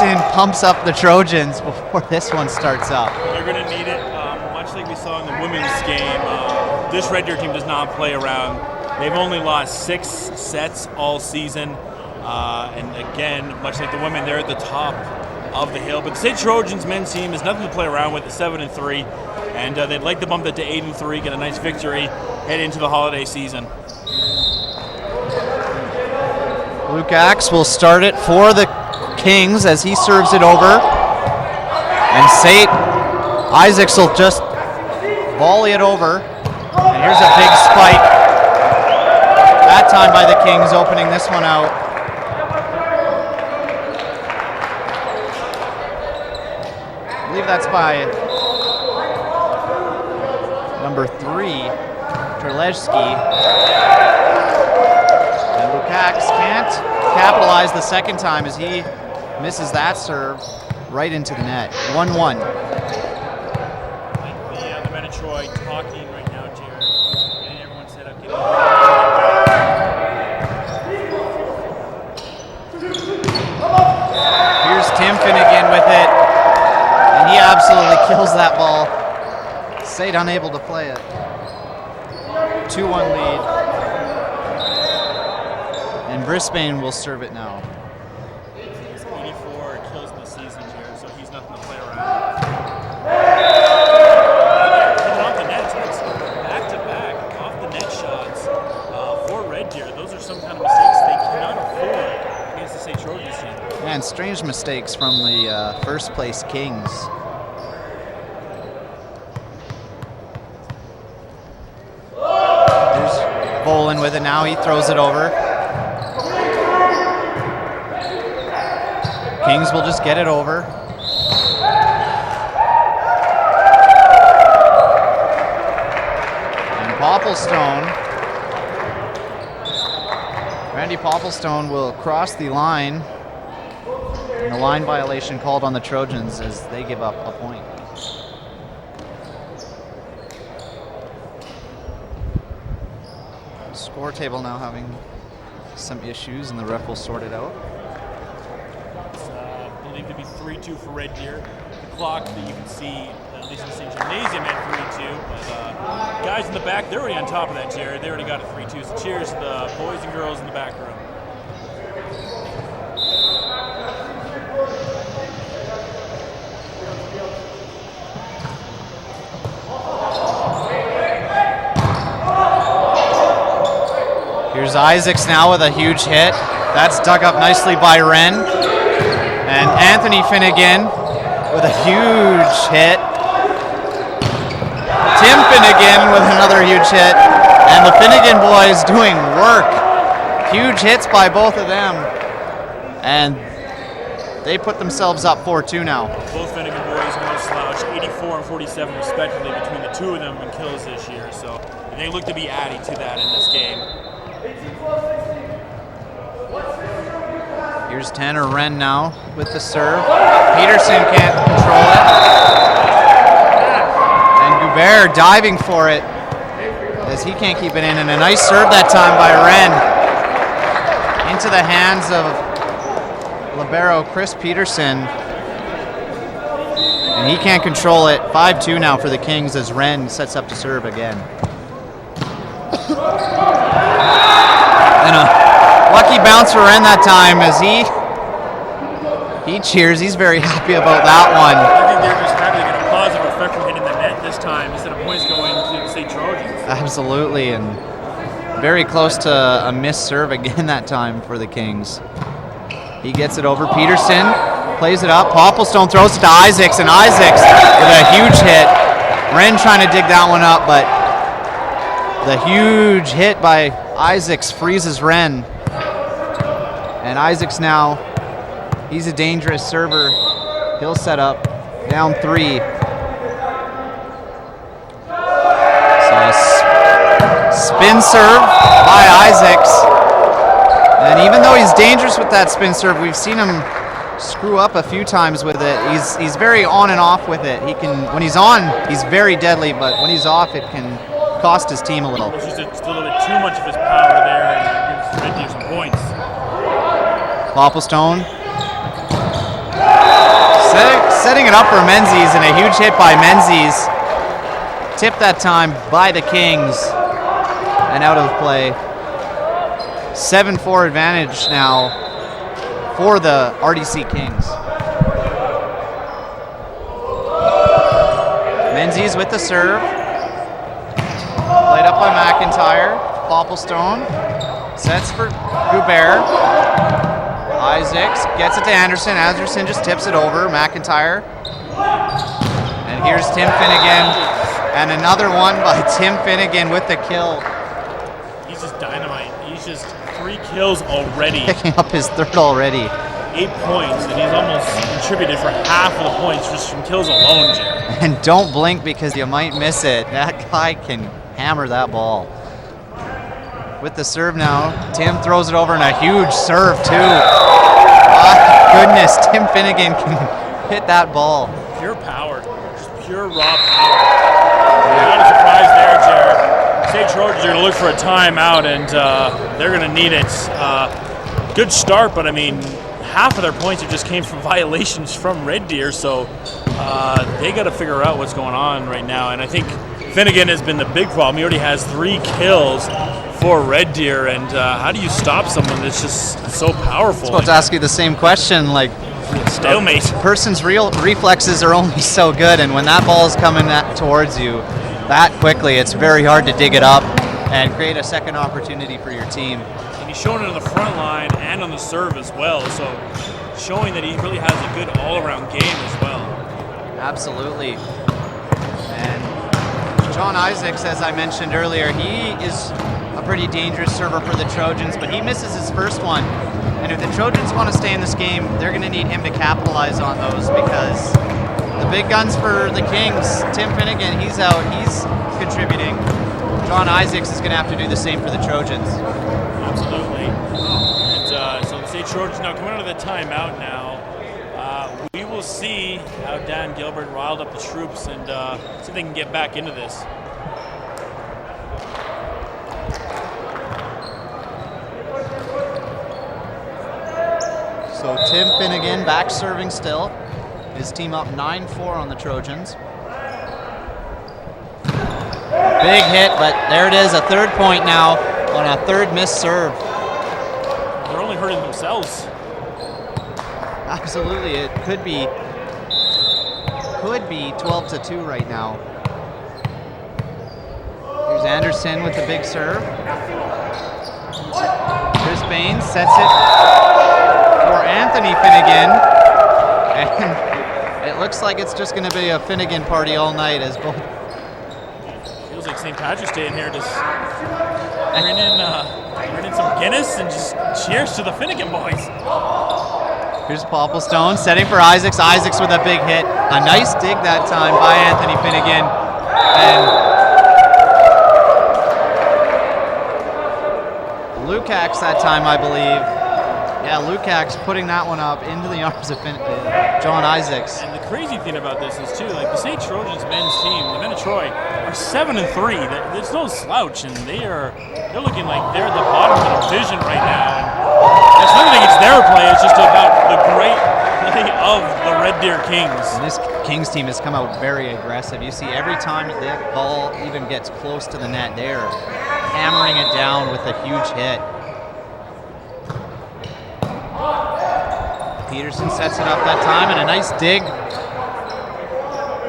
Peterson pumps up the Trojans before this one starts up. They're going to need it, much like we saw in the women's game. This Red Deer team does not play around. They've only lost 6 sets all season. And again, much like the women, they're at the top of the hill. But the St. Trojans men's team is nothing to play around with. It's 7-3. And they'd like to bump that to 8-3, get a nice victory, head into the holiday season. Luke Axe will start it for the Kings as he serves it over. And St. Isaacs will just volley it over. And here's a big spike. That time by the Kings, opening this one out. I believe that's by number 3, Terlezski. And Lukács can't capitalize the second time as he misses that serve right into the net. 1-1. The men of Troy talking right now, Jared. Getting everyone set up. Here's Tim Finnegan with it. And he absolutely kills that ball. Sade unable to play it. 2-1 lead. And Brisbane will serve it now. He's 84 kills in the season here, so he's nothing to play around. Coming off the net, back-to-back off-the-net shots for Red Deer. Those are some kind of mistakes they cannot afford against the St. Trojans team. And strange mistakes from the first place Kings. Here's Bolin with it now. He throws it over. Kings will just get it over. And Popplestone. Randy Popplestone will cross the line. And a line violation called on the Trojans as they give up a point. Score table now having some issues, and the ref will sort it out. It's believed to be 3-2 for Red Deer. The clock that you can see, at least in the St. Gymnasium, at 3-2. But guys in the back, they're already on top of that, Jared. They already got it 3-2. So cheers to the boys and girls in the back room. Here's Isaacs now with a huge hit. That's dug up nicely by Wren. And Anthony Finnegan with a huge hit. Tim Finnegan with another huge hit. And the Finnegan boys doing work. Huge hits by both of them. And they put themselves up 4-2 now. Both Finnegan boys no slouch, 84 and 47 respectively between the two of them in kills this year. So they look to be adding to that in this game. Here's Tanner Wren now with the serve. Peterson can't control it. And Goubert diving for it as he can't keep it in. And a nice serve that time by Wren into the hands of libero Chris Peterson. And he can't control it. 5-2 now for the Kings as Wren sets up to serve again. And a lucky bounce for Wren that time as he cheers. He's very happy about that one. I think they're just happy to get a positive effect from hitting the net this time instead of points going to the St. Trojans. Absolutely, and very close to a missed serve again that time for the Kings. He gets it over. Peterson plays it up. Popplestone throws it to Isaacs, and Isaacs with a huge hit. Wren trying to dig that one up, but the huge hit by Isaacs freezes Wren. And Isaacs now, he's a dangerous server. He'll set up down 3. So a spin serve by Isaacs. And even though he's dangerous with that spin serve, we've seen him screw up a few times with it. He's very on and off with it. He can, when he's on, he's very deadly, but when he's off, it can cost his team a little. It's just a little bit too much of his power there, and it gives Red Deer some points. Popplestone setting it up for Menzies, and a huge hit by Menzies. Tipped that time by the Kings and out of play. 7-4 advantage now for the RDC Kings. Menzies with the serve. Played up by McIntyre. Popplestone sets for Goubert. Isaacs gets it to Anderson. Anderson just tips it over. McIntyre. And here's Tim Finnegan. And another one by Tim Finnegan with the kill. He's just dynamite. He's just 3 kills already. Picking up his third already. 8 points, and he's almost contributed for half of the points just from kills alone, Jared. And don't blink because you might miss it. That guy can hammer that ball. With the serve now, Tim throws it over, and a huge serve too. My goodness, Tim Finnegan can hit that ball. Pure power, just pure raw power. Not a surprise there, Jared. State Trojans are going to look for a timeout, and they're going to need it. Good start, but I mean, half of their points just came from violations from Red Deer, so they got to figure out what's going on right now. And I think Finnegan has been the big problem. He already has 3 kills for Red Deer, and how do you stop someone that's just so powerful? I was about to ask you the same question. Like, stalemate. A person's real reflexes are only so good, and when that ball is coming towards you that quickly, it's very hard to dig it up and create a second opportunity for your team. And he's showing it on the front line and on the serve as well, so showing that he really has a good all-around game as well. Absolutely. And John Isaacs, as I mentioned earlier, he is a pretty dangerous server for the Trojans, but he misses his first one. And if the Trojans want to stay in this game, they're going to need him to capitalize on those, because the big guns for the Kings, Tim Finnegan, he's out, he's contributing. John Isaacs is going to have to do the same for the Trojans. Absolutely. And so the State Trojans now coming out of the timeout now. We will see how Dan Gilbert riled up the troops and see if they can get back into this. So Tim Finnegan back serving still. His team up 9-4 on the Trojans. Big hit, but there it is, a third point now on a third missed serve. They're only hurting themselves. Absolutely, it could be 12-2 right now. Here's Anderson with the big serve. Chris Baines sets it for Anthony Finnegan, and it looks like it's just going to be a Finnegan party all night as both. Feels like St. Patrick's Day in here, just bring in some Guinness and just cheers to the Finnegan boys. Here's Popplestone setting for Isaacs. Isaacs with a big hit. A nice dig that time by Anthony Finnegan. And Lukács that time, I believe. Yeah, Lukács putting that one up into the arms of John Isaacs. And the crazy thing about this is too, like the St. Trojans men's team, the men of Troy, are 7-3. There's no slouch, and they're looking like they're at the bottom of the division right now. And it's not think it's their play; it's just about the great play of the Red Deer Kings. And this Kings team has come out very aggressive. You see, every time that ball even gets close to the net, they're hammering it down with a huge hit. Peterson sets it up that time, and a nice dig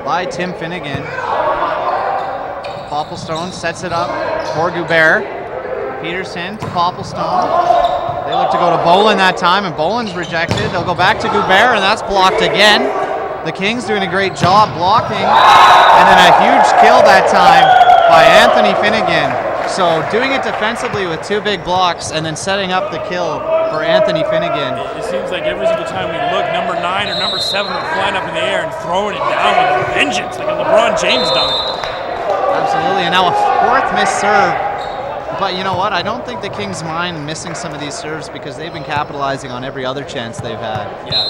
by Tim Finnegan. Popplestone sets it up for Goubert. Peterson to Popplestone. They look to go to Bolin that time, and Bolin's rejected. They'll go back to Goubert, and that's blocked again. The Kings doing a great job blocking, and then a huge kill that time by Anthony Finnegan. So doing it defensively with 2 big blocks, and then setting up the kill for Anthony Finnegan. It seems like every single time we look, number 9 or number 7 are flying up in the air and throwing it down with a vengeance, like a LeBron James dunk. Absolutely, and now a 4th missed serve. But you know what? I don't think the Kings mind missing some of these serves because they've been capitalizing on every other chance they've had. Yeah.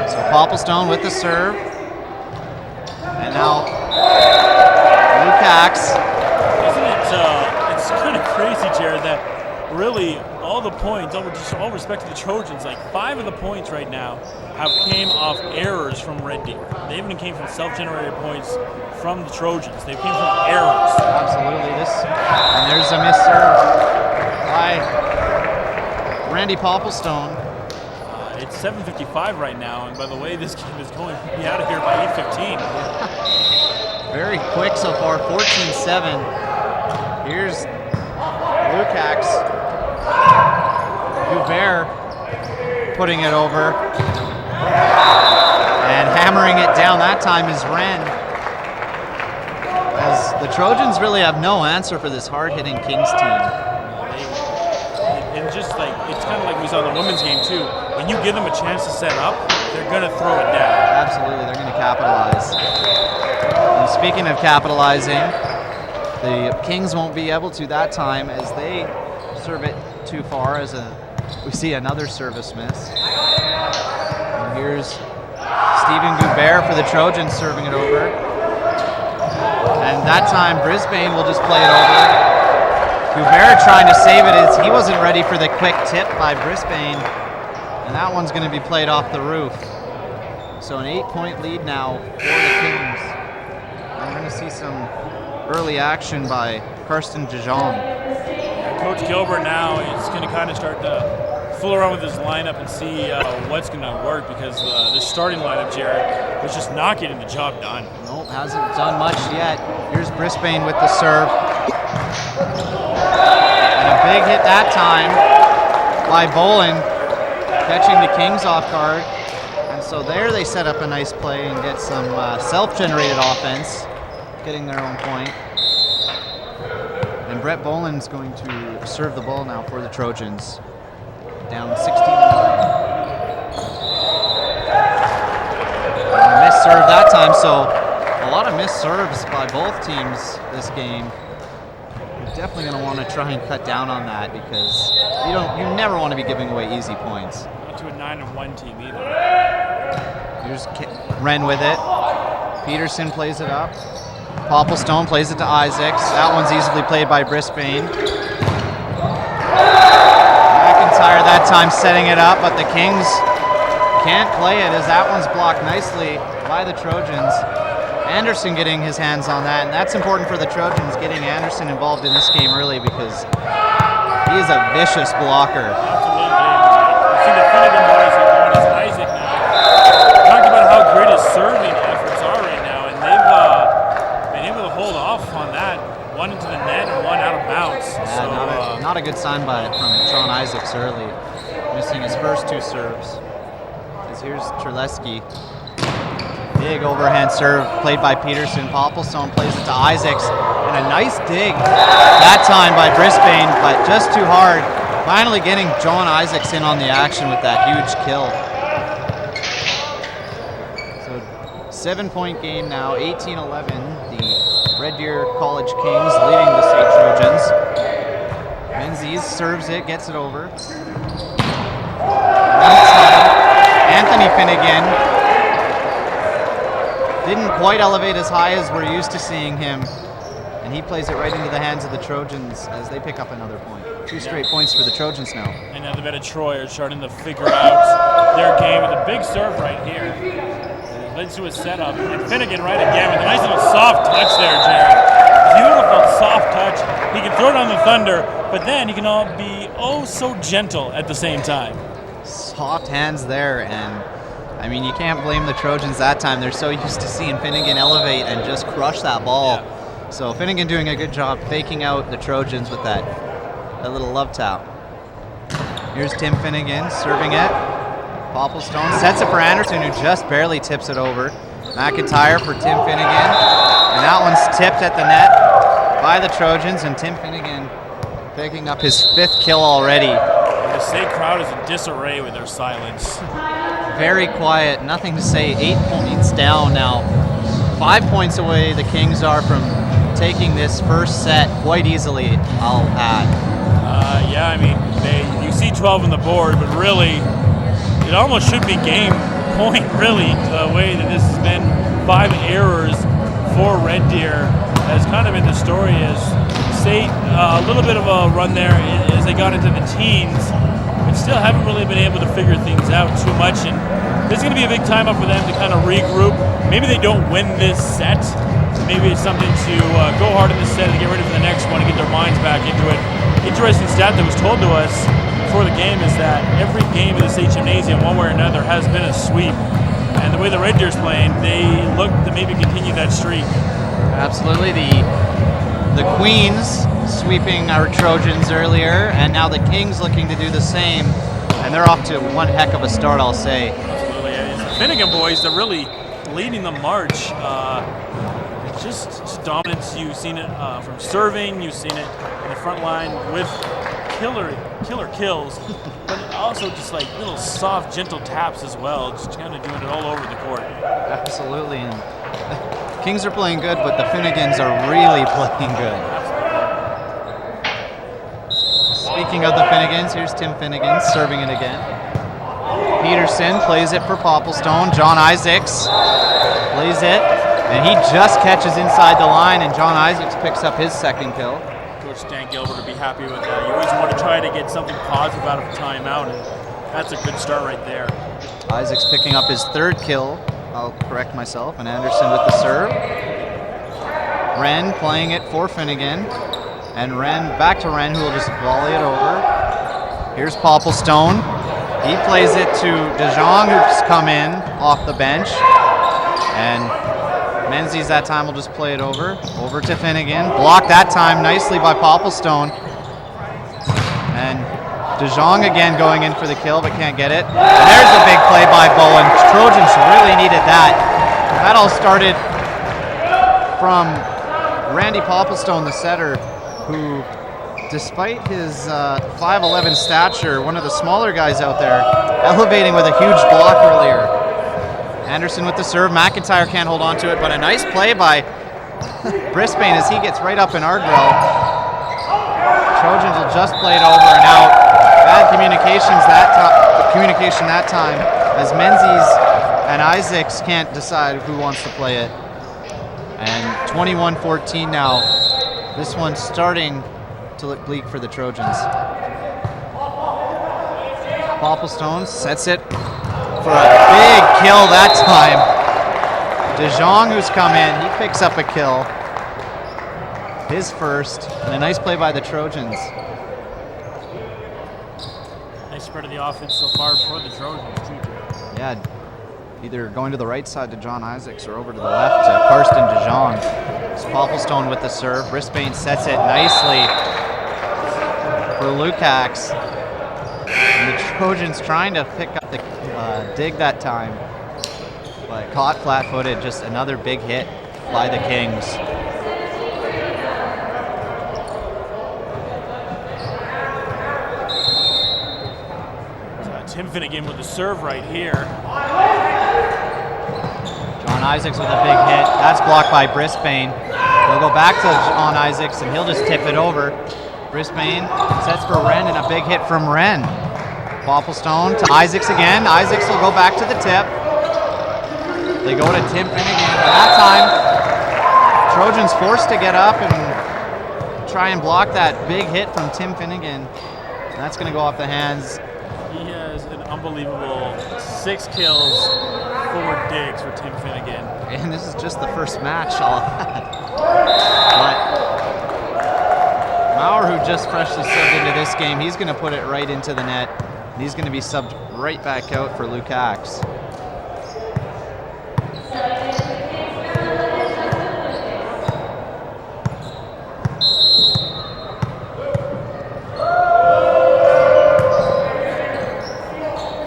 So Popplestone with the serve. And now Lukács. Isn't it, it's kind of crazy, Jared, that really all the points, all respect to the Trojans, like 5 of the points right now have came off errors from Red Deer. They even came from self-generated points from the Trojans. They came from errors. Absolutely. And there's a miss serve by Randy Popplestone. It's 7:55 right now, and by the way this game is going, we'll be out of here by 8:15. Very quick so far, 14-7. Here's Lukács. Goubert putting it over. And hammering it down that time is Wren. As the Trojans really have no answer for this hard-hitting Kings team. And just like, it's kind of like we saw in the women's game too. When you give them a chance to set up, they're going to throw it down. Absolutely, they're going to capitalize. And speaking of capitalizing, the Kings won't be able to that time as they serve it too far as we see another service miss. And here's Stephen Goubert for the Trojans serving it over. And that time Brisbane will just play it over. Goubert trying to save it as he wasn't ready for the quick tip by Brisbane. And that one's going to be played off the roof. So an 8-point lead now for the Kings. I'm going to see some early action by Karsten Dijon. Coach Gilbert now is going to kind of start to fool around with his lineup and see what's going to work because the starting lineup, Jared, was just not getting the job done. Nope, hasn't done much yet. Here's Brisbane with the serve. And a big hit that time by Bolin, catching the Kings off guard. And so there they set up a nice play and get some self-generated offense, getting their own point. And Brett Boland's going to serve the ball now for the Trojans. Down 16. Missed serve that time, so a lot of missed serves by both teams this game. You're definitely going to want to try and cut down on that because you never want to be giving away easy points. Not to a 9-1 team either. Here's Wren with it. Peterson plays it up. Popplestone plays it to Isaacs. That one's easily played by Brisbane. McIntyre that time setting it up, but the Kings can't play it as that one's blocked nicely by the Trojans. Anderson getting his hands on that, and that's important for the Trojans, getting Anderson involved in this game early because he is a vicious blocker. Absolutely. You see the Finnegan boys are going as Isaac now. Talking about how great his serving efforts are right now, and they've been able to hold off on that. One into the net and one out of bounds. Yeah, So, not a good sign from Sean Isaacs early, missing his first 2 serves. As here's Terleski. Big overhand serve played by Peterson. Popplestone plays it to Isaacs. And a nice dig that time by Brisbane, but just too hard. Finally getting John Isaacs in on the action with that huge kill. So 7-point game now, 18-11. The Red Deer College Kings leading the State Trojans. Menzies serves it, gets it over. Anthony Finnegan didn't quite elevate as high as we're used to seeing him. And he plays it right into the hands of the Trojans as they pick up another point. 2 straight points for the Trojans now. And now the Beta Troy are starting to figure out their game with a big serve right here. It leads to a setup. And Finnegan right again with a nice little soft touch there, Jared. Beautiful soft touch. He can throw it on the Thunder, but then he can all be oh so gentle at the same time. Soft hands there, and I mean, you can't blame the Trojans that time. They're so used to seeing Finnegan elevate and just crush that ball. Yeah. So Finnegan doing a good job faking out the Trojans with that little love tap. Here's Tim Finnegan serving it. Popplestone sets it for Anderson, who just barely tips it over. McIntyre for Tim Finnegan. And that one's tipped at the net by the Trojans, and Tim Finnegan picking up his 5th kill already. The state crowd is in disarray with their silence. Very quiet, nothing to say. 8 points down now. 5 points away the Kings are from taking this first set quite easily, I'll add. Yeah, I mean, you see 12 on the board, but really, it almost should be game point, really, the way that this has been. 5 errors for Red Deer has kind of been the story as State, a little bit of a run there as they got into the teens, but still haven't really been able to figure things out too much. And this is going to be a big time up for them to kind of regroup. Maybe they don't win this set. Maybe it's something to go hard in this set and get ready for the next one and get their minds back into it. Interesting stat that was told to us before the game is that every game in the State Gymnasium, one way or another, has been a sweep. And the way the Red Deer's playing, they look to maybe continue that streak. Absolutely. The Queens sweeping our Trojans earlier, and now the Kings looking to do the same. And they're off to one heck of a start, I'll say. Absolutely. And the Finnegan boys, they're really leading the march. Just dominance. You've seen it from serving. You've seen it in the front line with killer kills, but also just like little soft, gentle taps as well. Just kind of doing it all over the court. Absolutely. And Kings are playing good, but the Finnegans are really playing good. Speaking of the Finnegans, here's Tim Finnegan serving it again. Peterson plays it for Popplestone. John Isaacs plays it. And he just catches inside the line, and John Isaacs picks up his second kill. Coach Dan Gilbert would be happy with that. You always want to try to get something positive out of a timeout, and that's a good start right there. Isaacs picking up his third kill. I'll correct myself. And Anderson with the serve. Wren playing it for Finnegan. And Wren, back to Wren, who will just volley it over. Here's Popplestone. He plays it to DeJong, who's come in off the bench. And Menzies that time will just play it over to Finnegan. Blocked that time nicely by Popplestone. And DeJong again going in for the kill, but can't get it. And there's a big play by Bowen. Trojans really needed that. That all started from Randy Popplestone, the setter, who, despite his 5'11" stature, one of the smaller guys out there, elevating with a huge block earlier. Anderson with the serve. McIntyre can't hold on to it, but a nice play by Brisbane as he gets right up in Ardwell. Trojans will just play it over and out. Bad communication that time, as Menzies and Isaacs can't decide who wants to play it. And 21-14 now. This one's starting to look bleak for the Trojans. Popplestone sets it for a big kill that time. DeJong, who's come in, he picks up a kill. His first, and a nice play by the Trojans. Nice spread of the offense so far for the Trojans, too. Yeah, either going to the right side to John Isaacs or over to the left to Karsten DeJong. It's Popplestone with the serve. Brisbane sets it nicely for Lukacs. And the Trojans trying to pick up the dig that time, but caught flat-footed. Just another big hit by the Kings. Tim Finnegan with the serve right here. John Isaacs with a big hit. That's blocked by Brisbane. They'll go back to John Isaacs, and he'll just tip it over. Brisbane sets for Wren, and a big hit from Wren. Popplestone to Isaacs again. Isaacs will go back to the tip. They go to Tim Finnegan. And that time, Trojans forced to get up and try and block that big hit from Tim Finnegan. And that's going to go off the hands. He has an unbelievable 6 kills, 4 digs for Tim Finnegan. And this is just the first match all of that. But Maurer, who just freshly subbed into this game, he's going to put it right into the net. And he's going to be subbed right back out for Lukacs.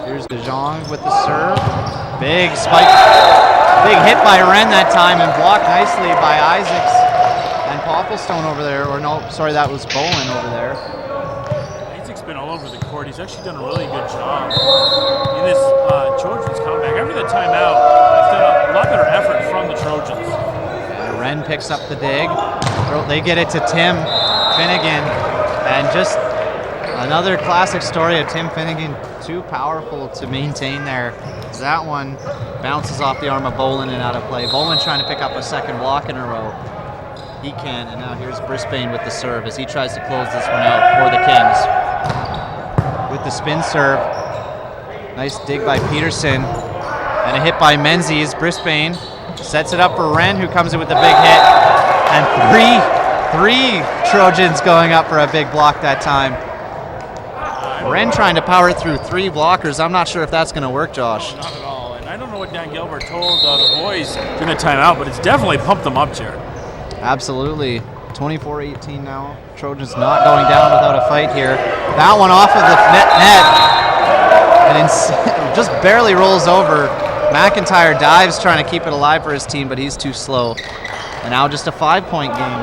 Here's DeJong with the serve. Big spike. Big hit by Wren that time and blocked nicely by Isaacs and Popplestone over there. Or no, sorry, that was Bowen over there. Been all over the court. He's actually done a really good job in this Trojans comeback. After the timeout, he's done a lot better effort from the Trojans. Wren picks up the dig. They get it to Tim Finnegan, and just another classic story of Tim Finnegan, too powerful to maintain there. That one bounces off the arm of Bolin and out of play. Bolin trying to pick up a second block in a row. He can, and now here's Brisbane with the serve as he tries to close this one out for the Kings. With the spin serve. Nice dig by Peterson. And a hit by Menzies. Brisbane sets it up for Wren, who comes in with the big hit. And three Trojans going up for a big block that time. Wren trying to power through 3 blockers. I'm not sure if that's going to work, Josh. No, not at all. And I don't know what Dan Gilbert told the boys during the timeout, but it's definitely pumped them up, Jared. Absolutely. 24-18 now. Trojans not going down without a fight here. That one off of the net. And just barely rolls over. McIntyre dives trying to keep it alive for his team, but he's too slow. And now just a 5-point game.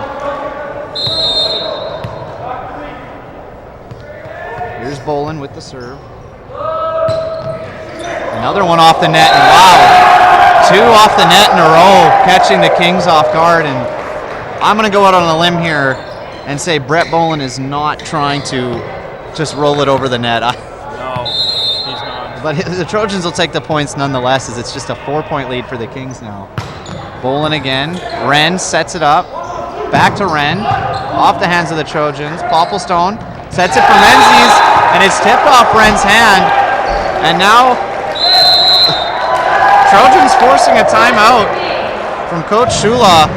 Here's Bolin with the serve. Another one off the net, and wow, 2 off the net in a row, catching the Kings off guard. And I'm going to go out on a limb here and say Brett Bolin is not trying to just roll it over the net. No, he's not. But the Trojans will take the points nonetheless, as it's just a 4-point lead for the Kings now. Bolin again. Wren sets it up. Back to Wren. Off the hands of the Trojans. Popplestone sets it for Menzies, and it's tipped off Wren's hand. And now Trojans forcing a timeout from Coach Shula.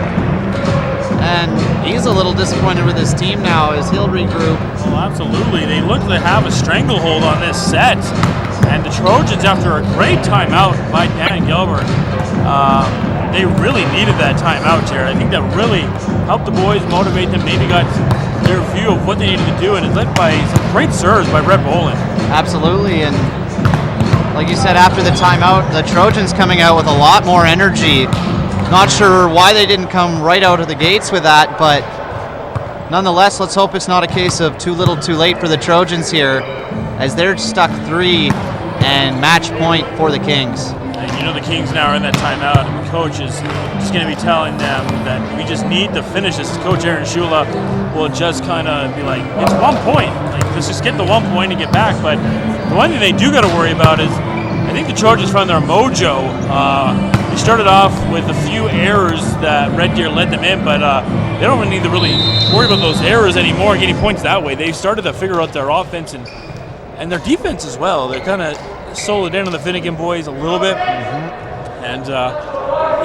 And he's a little disappointed with his team now as he'll regroup. Well, absolutely. They look to have a stranglehold on this set. And the Trojans, after a great timeout by Dan Gilbert, they really needed that timeout, Jared. I think that really helped the boys, motivate them, maybe got their view of what they needed to do, and it's led by some great serves by Brett Bolin. Absolutely, and like you said, after the timeout, the Trojans coming out with a lot more energy. Not sure why they didn't come right out of the gates with that, but nonetheless, let's hope it's not a case of too little too late for the Trojans here, as they're stuck 3 and match point for the Kings. And you know the Kings now are in that timeout, and the coach is just going to be telling them that we just need to finish this. Coach Aaron Shula will just kind of be like, it's 1 point. Like, let's just get the 1 point and get back. But the one thing they do got to worry about is, I think the Trojans found their mojo. They started off with a few errors that Red Deer led them in, but they don't really need to really worry about those errors anymore, getting points that way. They've started to figure out their offense and their defense as well. They're kind of sold it in on the Finnegan boys a little bit. And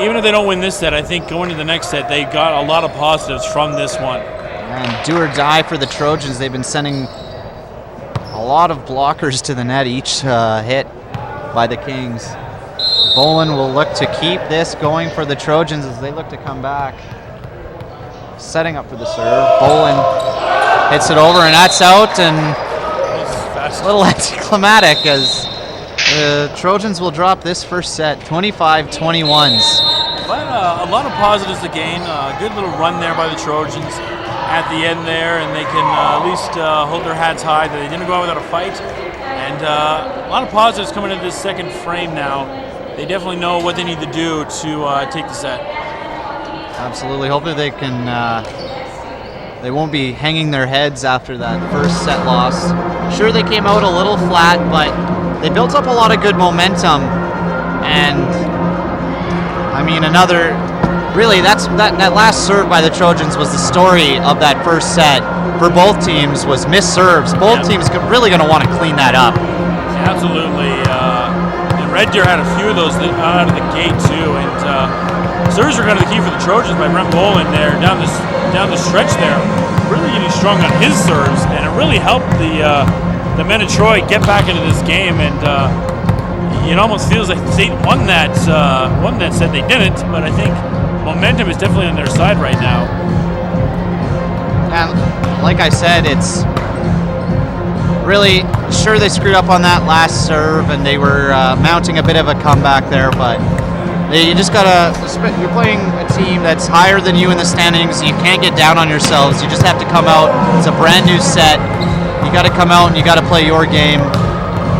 even if they don't win this set, I think going to the next set, they got a lot of positives from this one. And do or die for the Trojans. They've been sending a lot of blockers to the net each hit by the Kings. Bolin will look to keep this going for the Trojans as they look to come back. Setting up for the serve. Bolin hits it over, and that's out, and a little anticlimactic as the Trojans will drop this first set, 25-21s. But a lot of positives to gain. A good little run there by the Trojans at the end there, and they can at least hold their heads high that they didn't go out without a fight. And a lot of positives coming into this second frame now. They definitely know what they need to do to take the set. Absolutely. Hopefully they can. They won't be hanging their heads after that first set loss. Sure, they came out a little flat, but they built up a lot of good momentum. And I mean, really, that last serve by the Trojans was the story of that first set for both teams, was missed serves. Both teams really going to want to clean that up. Absolutely. And Red Deer had a few of those out of the gate too. And serves are kind of the key for the Trojans by Brent Bolin there down the stretch there, really getting strong on his serves, and it really helped the men of Troy get back into this game. And it almost feels like State won that set. They didn't, but I think momentum is definitely on their side right now. And like I said, it's really, sure they screwed up on that last serve, and they were mounting a bit of a comeback there, but you just gotta, you're playing a team that's higher than you in the standings. You can't get down on yourselves. You just have to come out. It's a brand new set. You gotta come out and you gotta play your game,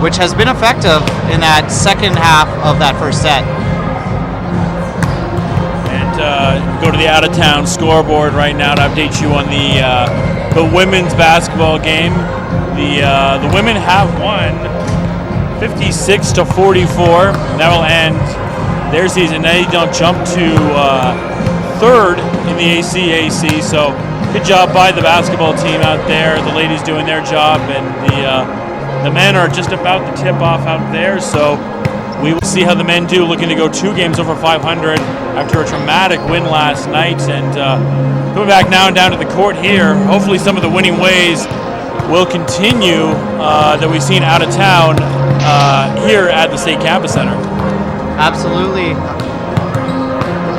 which has been effective in that second half of that first set. And go to the out-of-town scoreboard right now to update you on the women's basketball game. The women have won 56-44. That will end their season. They don't jump to third in the ACAC. So good job by the basketball team out there. The ladies doing their job, and the men are just about to tip off out there. So we will see how the men do, looking to go 2 games over 500 after a traumatic win last night. And coming back now and down to the court here, hopefully some of the winning ways will continue that we've seen out of town here at the State Campus Center. Absolutely.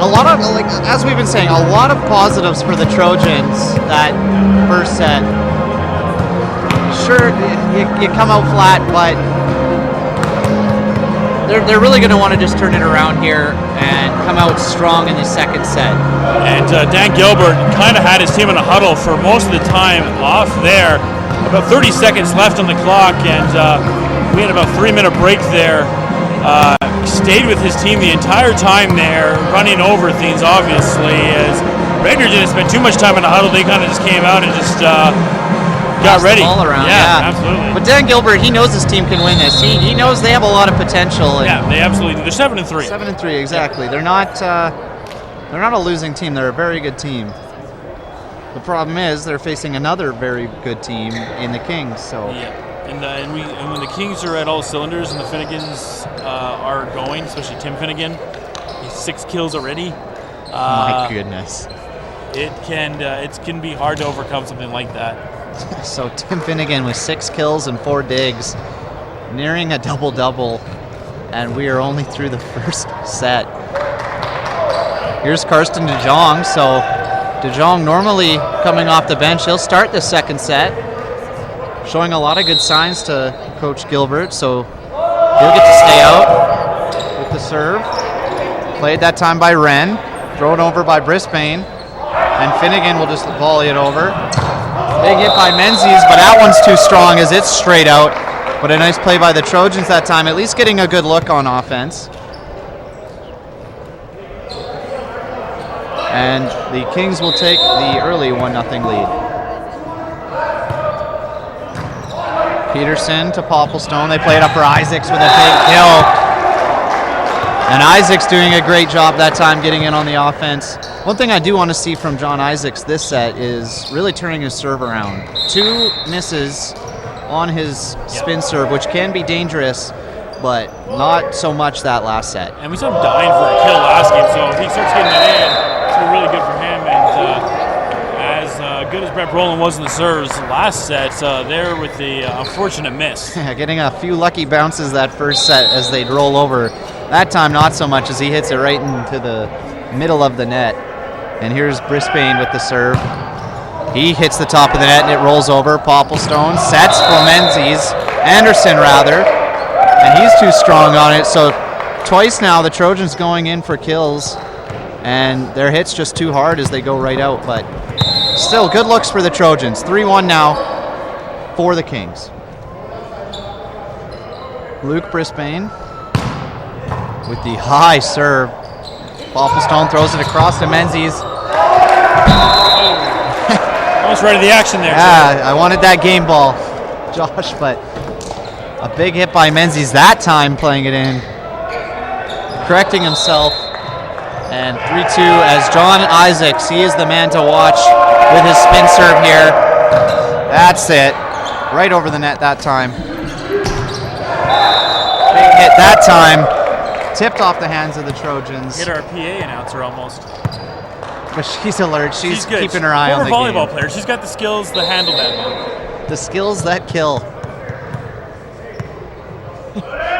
A lot of, like, as we've been saying, a lot of positives for the Trojans that first set. Sure, you come out flat, but they're really going to want to just turn it around here and come out strong in the second set. And Dan Gilbert kind of had his team in a huddle for most of the time off there. About 30 seconds left on the clock, and we had about 3-minute break there. Stayed with his team the entire time there, running over things, obviously, as Ranger didn't spend too much time in the huddle. They kind of just came out and just got ready. All around, yeah, absolutely. But Dan Gilbert, he knows his team can win this. He knows they have a lot of potential. And yeah, they absolutely do. They're 7-3. 7-3, exactly. Yeah. They're not a losing team. They're a very good team. The problem is they're facing another very good team in the Kings. So yeah, and when the Kings are at all cylinders and the Finnegans are going, especially Tim Finnegan, he's 6 kills already. My goodness. It can be hard to overcome something like that. So Tim Finnegan with 6 kills and 4 digs, nearing a double-double, and we are only through the first set. Here's Karsten DeJong. So DeJong normally coming off the bench. He'll start the second set, showing a lot of good signs to Coach Gilbert. So he'll get to stay out with the serve. Played that time by Wren, thrown over by Brisbane, and Finnegan will just volley it over. Big hit by Menzies, but that one's too strong as it's straight out. But a nice play by the Trojans that time, at least getting a good look on offense. And the Kings will take the early 1-0 lead. Peterson to Popplestone. They play it up for Isaacs with a big kill. And Isaacs doing a great job that time getting in on the offense. One thing I do want to see from John Isaacs this set is really turning his serve around. 2 misses on his spin serve, which can be dangerous, but not so much that last set. And we saw him dying for a kill last game, so if he starts getting that in, it's going to be really good for him. And as good as Brett Brolin was in the serves last set, there with the unfortunate miss. Getting a few lucky bounces that first set as they'd roll over. That time not so much as he hits it right into the middle of the net. And here's Brisbane with the serve. He hits the top of the net and it rolls over. Popplestone sets for Menzies. Anderson rather. And he's too strong on it. So twice now the Trojans going in for kills. And their hit's just too hard as they go right out. But still good looks for the Trojans. 3-1 now for the Kings. Luke Brisbane with the high serve. Popplestone throws it across to Menzies. Almost right of the action there. Yeah, I wanted that game ball, Josh, but a big hit by Menzies that time playing it in. Correcting himself. And 3-2 as John Isaacs, he is the man to watch with his spin serve here. That's it. Right over the net that time. Big hit that time. Tipped off the hands of the Trojans. Hit our PA announcer almost. But she's alert. She's good. keeping her eye on the Former game. volleyball player. She's got the skills to handle that one. The skills that kill.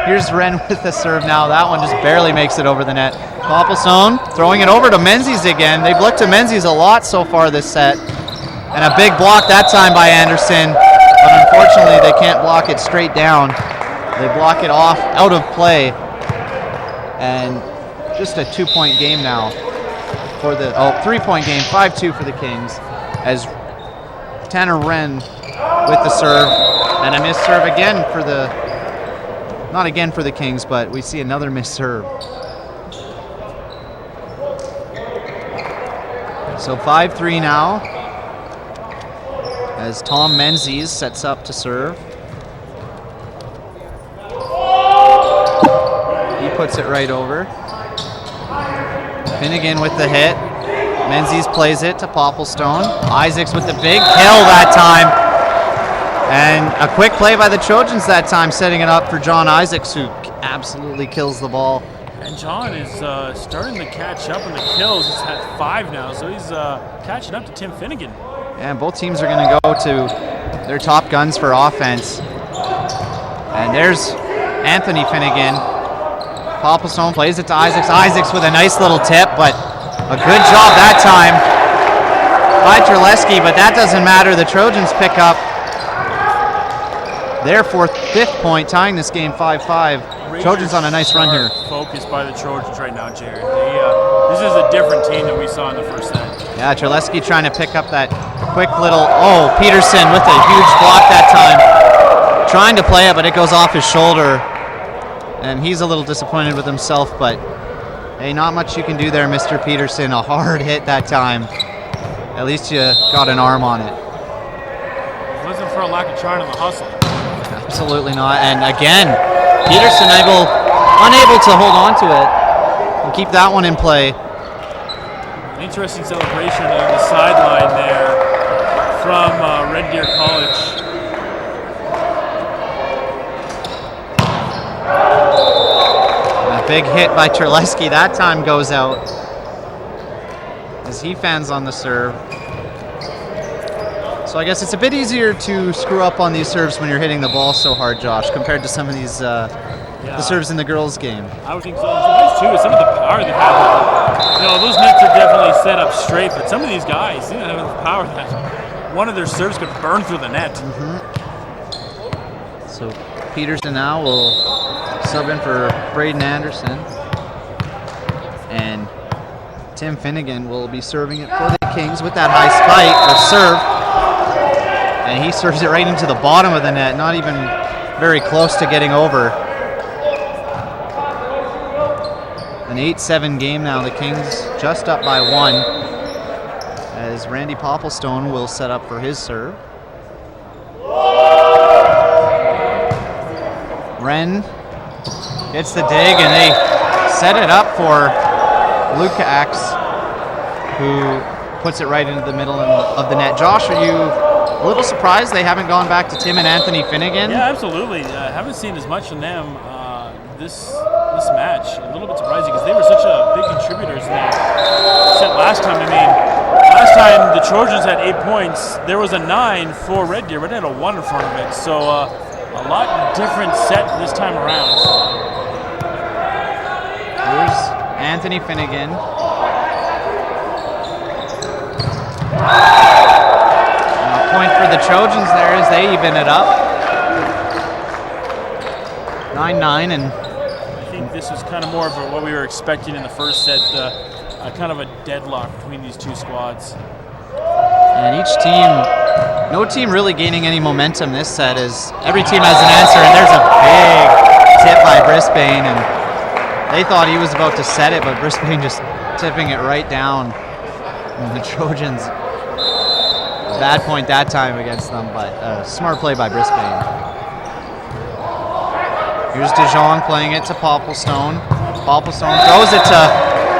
Here's Wren with the serve now. That one just barely makes it over the net. Popplestone throwing it over to Menzies again. They've looked to Menzies a lot so far this set. And a big block that time by Anderson. But unfortunately, they can't block it straight down. They block it off, out of play. And just a 2-point game now for the 3-point game, 5-2 for the Kings, as Tanner Wren with the serve, and a missed serve again for the, not again for the Kings, but we see another missed serve. So 5-3 now, as Tom Menzies sets up to serve. He puts it right over. Finnegan with the hit. Menzies plays it to Popplestone. Isaacs with the big kill that time. And a quick play by the Trojans that time, setting it up for John Isaacs, who absolutely kills the ball. And John is starting to catch up in the kills. He's had 5 now, so he's catching up to Tim Finnegan. And both teams are going to go to their top guns for offense. And there's Anthony Finnegan. Popplestone plays it to Isaacs. Isaacs with a nice little tip, but a good job that time by Terleski, but that doesn't matter. The Trojans pick up their fifth point, tying this game 5-5. Trojans on a nice run here. Focused by the Trojans right now, Jared. This is a different team than we saw in the first set. Yeah, Terleski trying to pick up that quick little, Peterson with a huge block that time. Trying to play it, but it goes off his shoulder. And he's a little disappointed with himself, but hey, not much you can do there, Mr. Peterson. A hard hit that time. At least you got an arm on it. It wasn't for a lack of trying on the hustle. Absolutely not. And again, Peterson unable to hold on to it and keep that one in play. Interesting celebration on the sideline there from Red Deer College. A big hit by Terleski that time goes out as he fans on the serve. So I guess it's a bit easier to screw up on these serves when you're hitting the ball so hard, Josh, compared to some of these the serves in the girls' game. I would think so. It's nice too, some of the power they have. Those nets are definitely set up straight, but some of these guys, they don't have enough power that one of their serves could burn through the net. So Peterson now will sub in for Braden Anderson, and Tim Finnegan will be serving it for the Kings with that high spike or serve, and he serves it right into the bottom of the net, not even very close to getting over. An 8-7 game now. The Kings just up by 1 as Randy Popplestone will set up for his serve. Wren gets the dig, and they set it up for Lukacs, who puts it right into the middle of the net. Josh, are you a little surprised they haven't gone back to Tim and Anthony Finnegan? Yeah, absolutely. I haven't seen as much from them this match. A little bit surprising because they were such a big contributors in that set last time. I mean, last time the Trojans had 8 points. There was a 9 for Red Deer. Red Deer had a 1 in front of it. So a lot different set this time around. Here's Anthony Finnegan. And a point for the Trojans there as they even it up. 9-9, and I think this was kind of more of what we were expecting in the first set, kind of a deadlock between these two squads. And each team, no team really gaining any momentum this set, as every team has an answer, and there's a big tip by Brisbane, and they thought he was about to set it, but Brisbane just tipping it right down. And the Trojans, bad point that time against them, but smart play by Brisbane. Here's DeJong playing it to Popplestone. Popplestone throws it to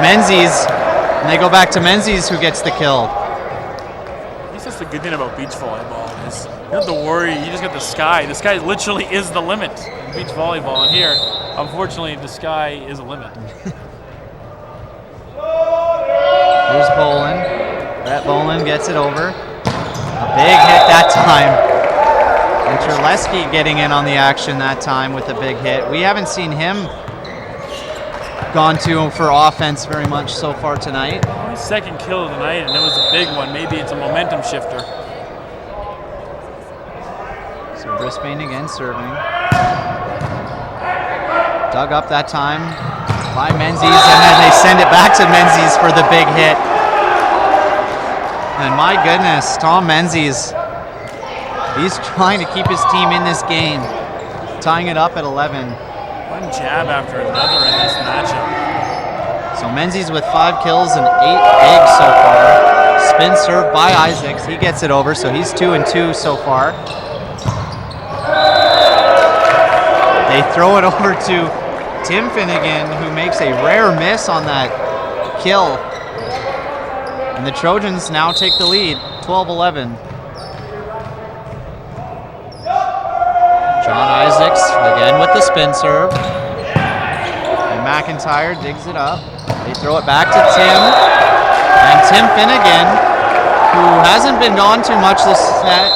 Menzies, and they go back to Menzies, who gets the kill. I guess that's the good thing about beach volleyball is you don't have to worry. You just got the sky. The sky literally is the limit in beach volleyball. And here, unfortunately, the sky is a limit. Here's Bolin. Brett Bolin gets it over. A big hit that time. And Terleski getting in on the action that time with a big hit. We haven't seen him gone to for offense very much so far tonight. His second kill of the night, and it was a big one. Maybe it's a momentum shifter. So Brisbane again serving. Dug up that time by Menzies, and then they send it back to Menzies for the big hit. And my goodness, Tom Menzies, he's trying to keep his team in this game, tying it up at 11. One jab after another in this matchup. So Menzies with 5 kills and 8 eggs so far. Spin serve by Isaacs. He gets it over, so he's 2-2 so far. They throw it over to Tim Finnegan, who makes a rare miss on that kill. And the Trojans now take the lead, 12-11. John Isaacs again with the spin serve. And McIntyre digs it up. They throw it back to Tim. And Tim Finnegan, who hasn't been gone too much this set,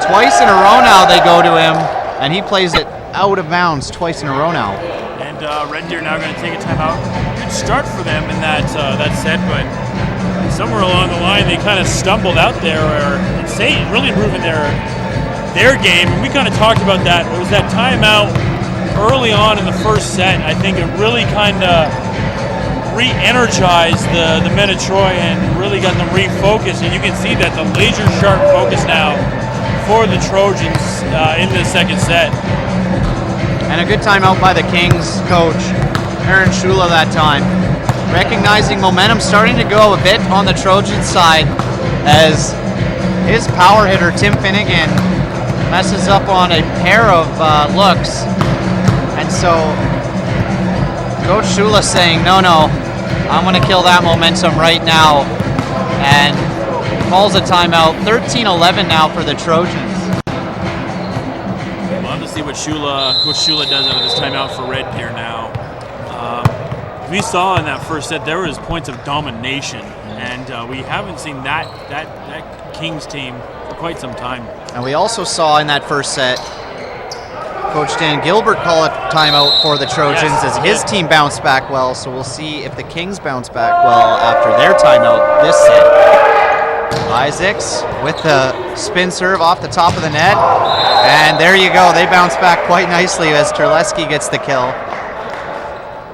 twice in a row now they go to him, and he plays it out of bounds twice in a row now. And Red Deer now going to take a timeout. Good start for them in that set, but somewhere along the line they kind of stumbled out there, or really improving their game. And we kind of talked about that. It was that timeout early on in the first set. I think it really kind of re-energized the men of Troy and really got them refocused. And you can see that the laser sharp focus now for the Trojans in the second set. And a good timeout by the Kings coach, Aaron Shula that time. Recognizing momentum starting to go a bit on the Trojan side as his power hitter, Tim Finnegan, messes up on a pair of looks. And so Coach Shula saying, no, I'm going to kill that momentum right now, and calls a timeout. 13-11 now for the Trojans. Love to see what Coach Shula does out of this timeout for Red Deer now. We saw in that first set there was points of domination, and we haven't seen that Kings team for quite some time. And we also saw in that first set Coach Dan Gilbert call a timeout for the Trojans as his team bounced back well, so we'll see if the Kings bounce back well after their timeout this set. Isaacs with the spin serve off the top of the net, and there you go, they bounce back quite nicely as Terleski gets the kill.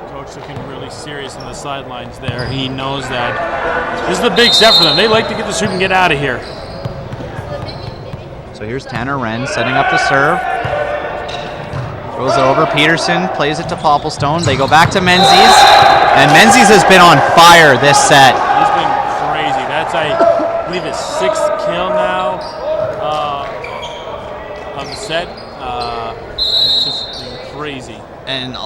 Coach looking really serious on the sidelines there. He knows that this is a big set for them. They like to get the sweep and get out of here. So here's Tanner Wren setting up the serve. Throws it over. Peterson plays it to Popplestone. They go back to Menzies. And Menzies has been on fire this set. He's been crazy. That's, I believe, his 6th kill now of the set. It's just been crazy. And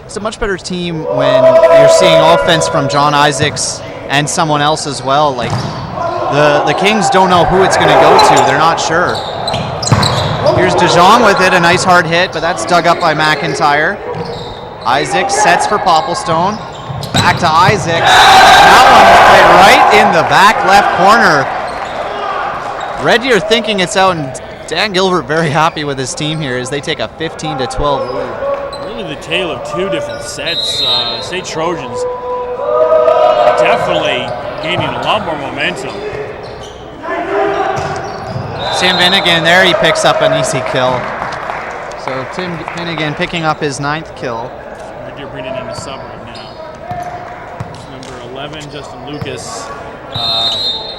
it's a much better team when you're seeing offense from John Isaacs and someone else as well. Like the Kings don't know who it's going to go to. They're not sure. Here's DeJong with it, a nice hard hit, but that's dug up by McIntyre. Isaacs sets for Popplestone. Back to Isaacs. That one played right in the back left corner. Red Deer thinking it's out, and Dan Gilbert very happy with his team here as they take a 15-12 lead. Really the tale of two different sets. State Trojans definitely gaining a lot more momentum. Tim Finnegan there, he picks up an easy kill. So Tim Finnegan picking up his 9th kill. Red Deer bringing in a sub right now. Number 11, Justin Lucas.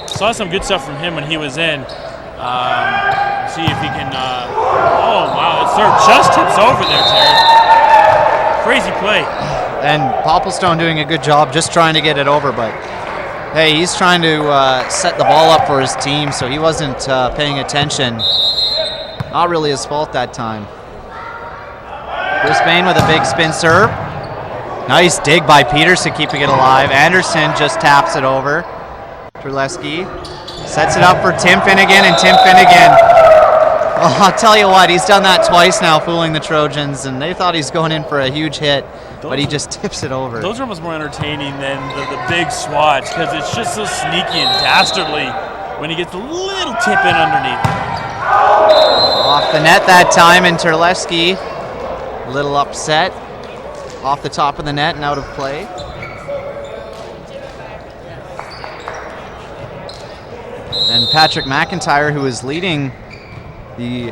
Saw some good stuff from him when he was in. See if he can. Oh wow, that serve just tips over there, Terry. Crazy play. And Popplestone doing a good job just trying to get it over, but hey, he's trying to set the ball up for his team, so he wasn't paying attention. Not really his fault that time. Chris Bain with a big spin serve. Nice dig by Peterson, keeping it alive. Anderson just taps it over. Terleski sets it up for Tim Finnegan, and Tim Finnegan, oh, I'll tell you what, he's done that twice now, fooling the Trojans, and they thought he's going in for a huge hit, but he just tips it over. Those are almost more entertaining than the big swats, because it's just so sneaky and dastardly when he gets a little tip in underneath. Off the net that time, and Terleski, a little upset, off the top of the net and out of play. And Patrick McIntyre, who is leading the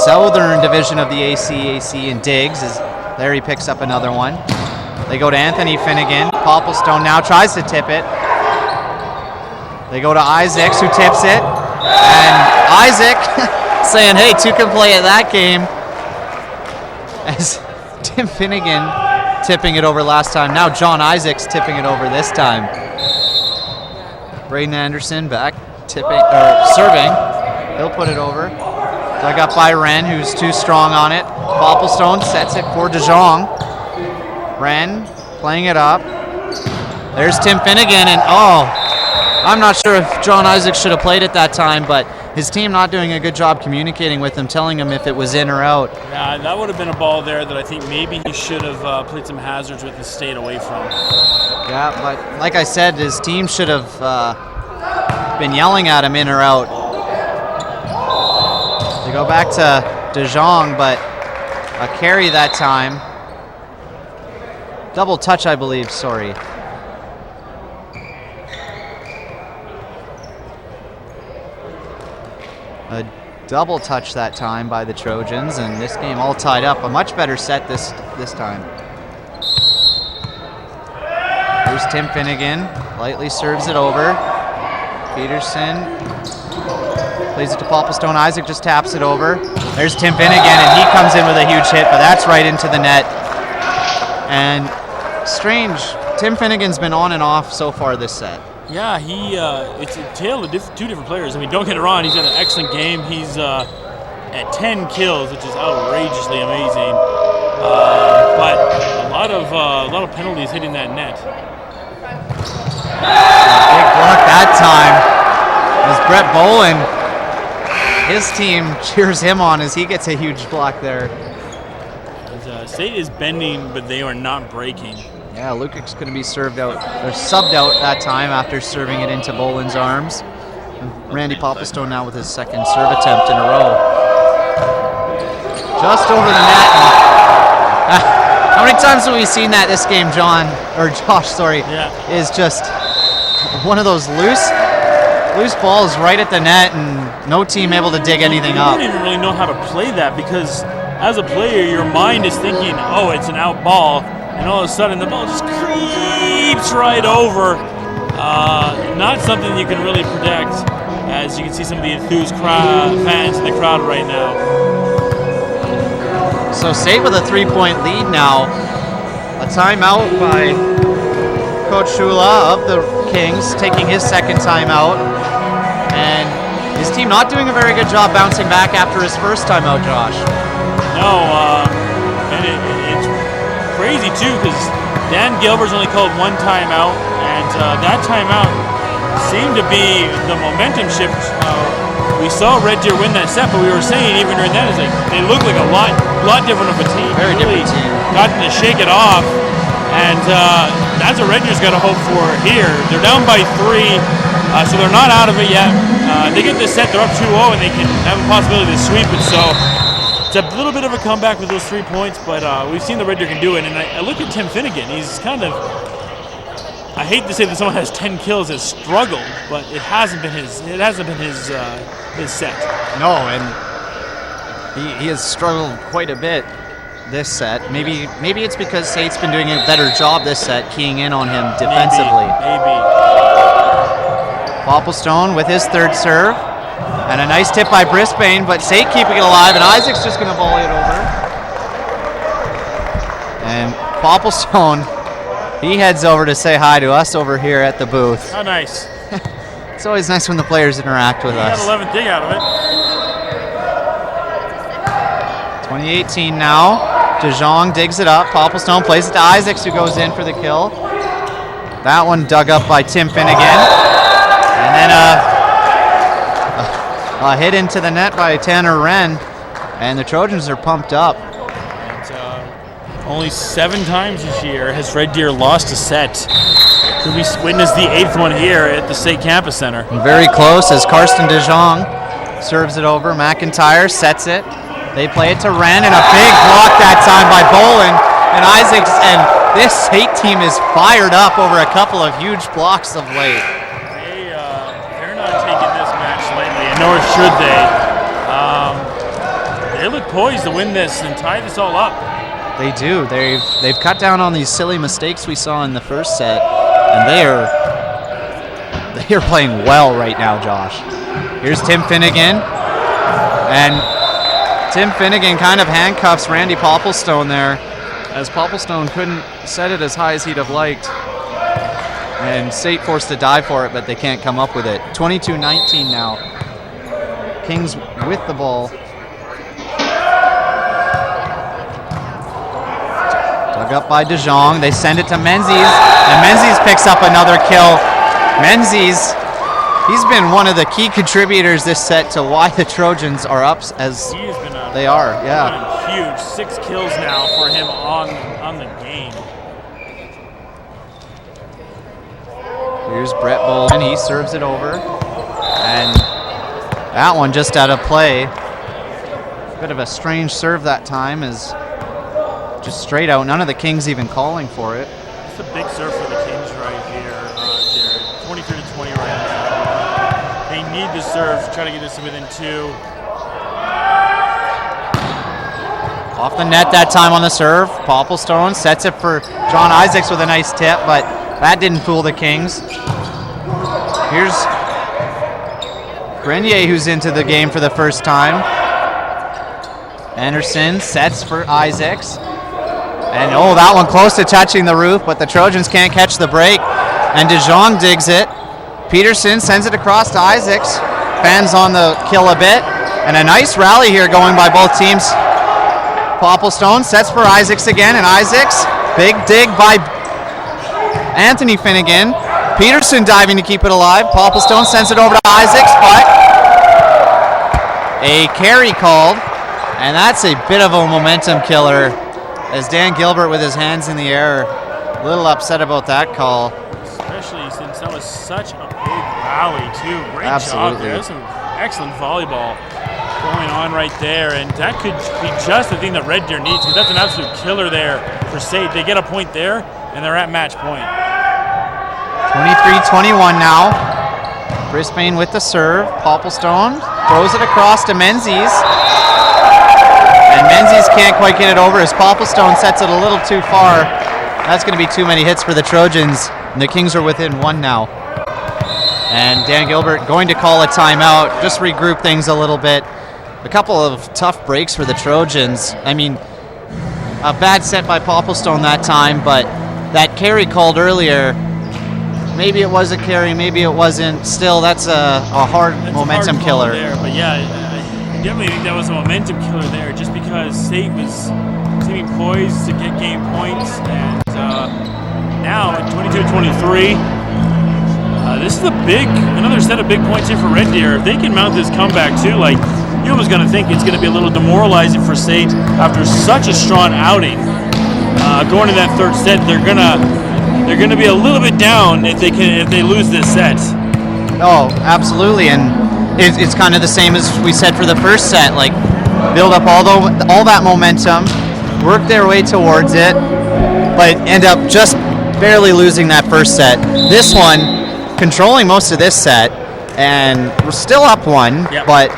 southern division of the ACAC in digs, there he picks up another one. They go to Anthony Finnegan. Popplestone now tries to tip it. They go to Isaacs, who tips it. And Isaac saying, hey, two can play at that game. As Tim Finnegan tipping it over last time. Now John Isaacs tipping it over this time. Braden Anderson back serving. He'll put it over. Dug up by Wren, who's too strong on it. Popplestone sets it for DeJong. Wren playing it up. There's Tim Finnegan, and I'm not sure if John Isaacs should have played it that time, but his team not doing a good job communicating with him, telling him if it was in or out. Yeah, that would have been a ball there that I think maybe he should have played some hazards with and stayed away from. Yeah, but like I said, his team should have been yelling at him in or out. They go back to De Jong, but a carry that time. Double touch, I believe, sorry. A double touch that time by the Trojans, and this game all tied up. A much better set this time. Here's Tim Finnegan, lightly serves it over. Peterson plays it to Popplestone. Isaac just taps it over. There's Tim Finnegan, and he comes in with a huge hit, but that's right into the net. And strange, Tim Finnegan's been on and off so far this set. Yeah, it's a tale of two different players. I mean, don't get it wrong, he's had an excellent game. He's at 10 kills, which is outrageously amazing. But a lot of penalties hitting that net. Big block that time. As Brett Bolin, his team cheers him on as he gets a huge block there. State is bending, but they are not breaking. Yeah, Lukic's going to be served out, or subbed out that time after serving it into Bolin's arms. And Randy Popplestone now with his second serve attempt in a row. Just over the net. How many times have we seen that this game, Josh, Yeah. is just one of those loose balls right at the net and no team able to dig anything up. I don't even really know how to play that because as a player, your mind is thinking, oh, it's an out ball. And all of a sudden, the ball just creeps right over. Not something you can really predict, as you can see some of the enthused fans in the crowd right now. So State with a 3-point lead now. A timeout by Coach Shula of the Kings, taking his second timeout. And his team not doing a very good job bouncing back after his first timeout, Josh. No, and it's crazy too because Dan Gilbert's only called one timeout, and that timeout seemed to be the momentum shift. We saw Red Deer win that set, but we were saying even during that, is like they look like a lot different of a team. Very really different team. Gotten to shake it off, and that's what Red Deer's got to hope for here. They're down by 3, so they're not out of it yet. They get this set, they're up 2-0, and they can have a possibility to sweep it. So it's a little bit of a comeback with those 3 points, but we've seen the Red Deer can do it. And I look at Tim Finnegan. He's kind of, I hate to say that someone has 10 kills has struggled, but it hasn't been his set. No, and he has struggled quite a bit this set. Maybe it's because State's been doing a better job this set, keying in on him defensively. Maybe. Popplestone with his third serve. And a nice tip by Brisbane, but State keeping it alive, and Isaac's just going to volley it over. And Popplestone, he heads over to say hi to us over here at the booth. How nice. It's always nice when the players interact with us. He got 11th dig out of it. 2018 now. De Jong digs it up. Popplestone plays it to Isaacs, who goes in for the kill. That one dug up by Tim Finnegan. And then a hit into the net by Tanner Wren, and the Trojans are pumped up. And, only 7 times this year has Red Deer lost a set. Could we witness the 8th one here at the State Campus Center? Very close as Karsten De Jong serves it over. McIntyre sets it. They play it to Wren, and a big block that time by Bolin and Isaacs. And this State team is fired up over a couple of huge blocks of late. Nor should they. They look poised to win this and tie this all up. They do. They've cut down on these silly mistakes we saw in the first set, and they are playing well right now, Josh. Here's Tim Finnegan, and Tim Finnegan kind of handcuffs Randy Popplestone there, as Popplestone couldn't set it as high as he'd have liked. And State forced to dive for it, but they can't come up with it. 22-19 now. Kings with the ball. Dug Dug up by De Jong. They send it to Menzies, and Menzies picks up another kill. Menzies, he's been one of the key contributors this set to why the Trojans are up as he has been they are. Yeah. Huge 6 kills now for him on the game. Here's Brett Bolden. He serves it over, and that one just out of play. Bit of a strange serve that time, is just straight out. None of the Kings even calling for it. It's a big serve for the Kings right here, Jared. 23-20 right now. They need the serve, try to get this within 2. Off the net that time on the serve. Popplestone sets it for John Isaacs with a nice tip, but that didn't fool the Kings. Here's Grenier, who's into the game for the first time. Anderson sets for Isaacs. And oh, that one close to touching the roof, but the Trojans can't catch the break. And De Jong digs it. Peterson sends it across to Isaacs. Fans on the kill a bit. And a nice rally here going by both teams. Popplestone sets for Isaacs again, and Isaacs, big dig by Anthony Finnegan. Peterson diving to keep it alive. Popplestone sends it over to Isaacs, but a carry called, and that's a bit of a momentum killer, as Dan Gilbert with his hands in the air, a little upset about that call. Especially since that was such a big rally too. Great job there. That's some excellent volleyball going on right there, and that could be just the thing that Red Deer needs, because that's an absolute killer there for State. They get a point there, and they're at match point. 23-21 now. Brisbane with the serve. Popplestone throws it across to Menzies, and Menzies can't quite get it over as Popplestone sets it a little too far. That's going to be too many hits for the Trojans, and the Kings are within 1 now. And Dan Gilbert going to call a timeout, just regroup things a little bit. A couple of tough breaks for the Trojans. I mean, a bad set by Popplestone that time, but that carry called earlier, maybe it was a carry, maybe it wasn't. Still, that's a hard momentum killer. There, but yeah, I definitely think that was a momentum killer there, just because State was seeming poised to get game points, and now at 22-23, this is another set of big points here for Red Deer. If they can mount this comeback too, like, you was going to think it's going to be a little demoralizing for State after such a strong outing. Going to that third set, they're gonna be a little bit down if they lose this set. Oh, absolutely, and it's kind of the same as we said for the first set. Like, build up all that momentum, work their way towards it, but end up just barely losing that first set. This one, controlling most of this set, and we're still up 1, yep. But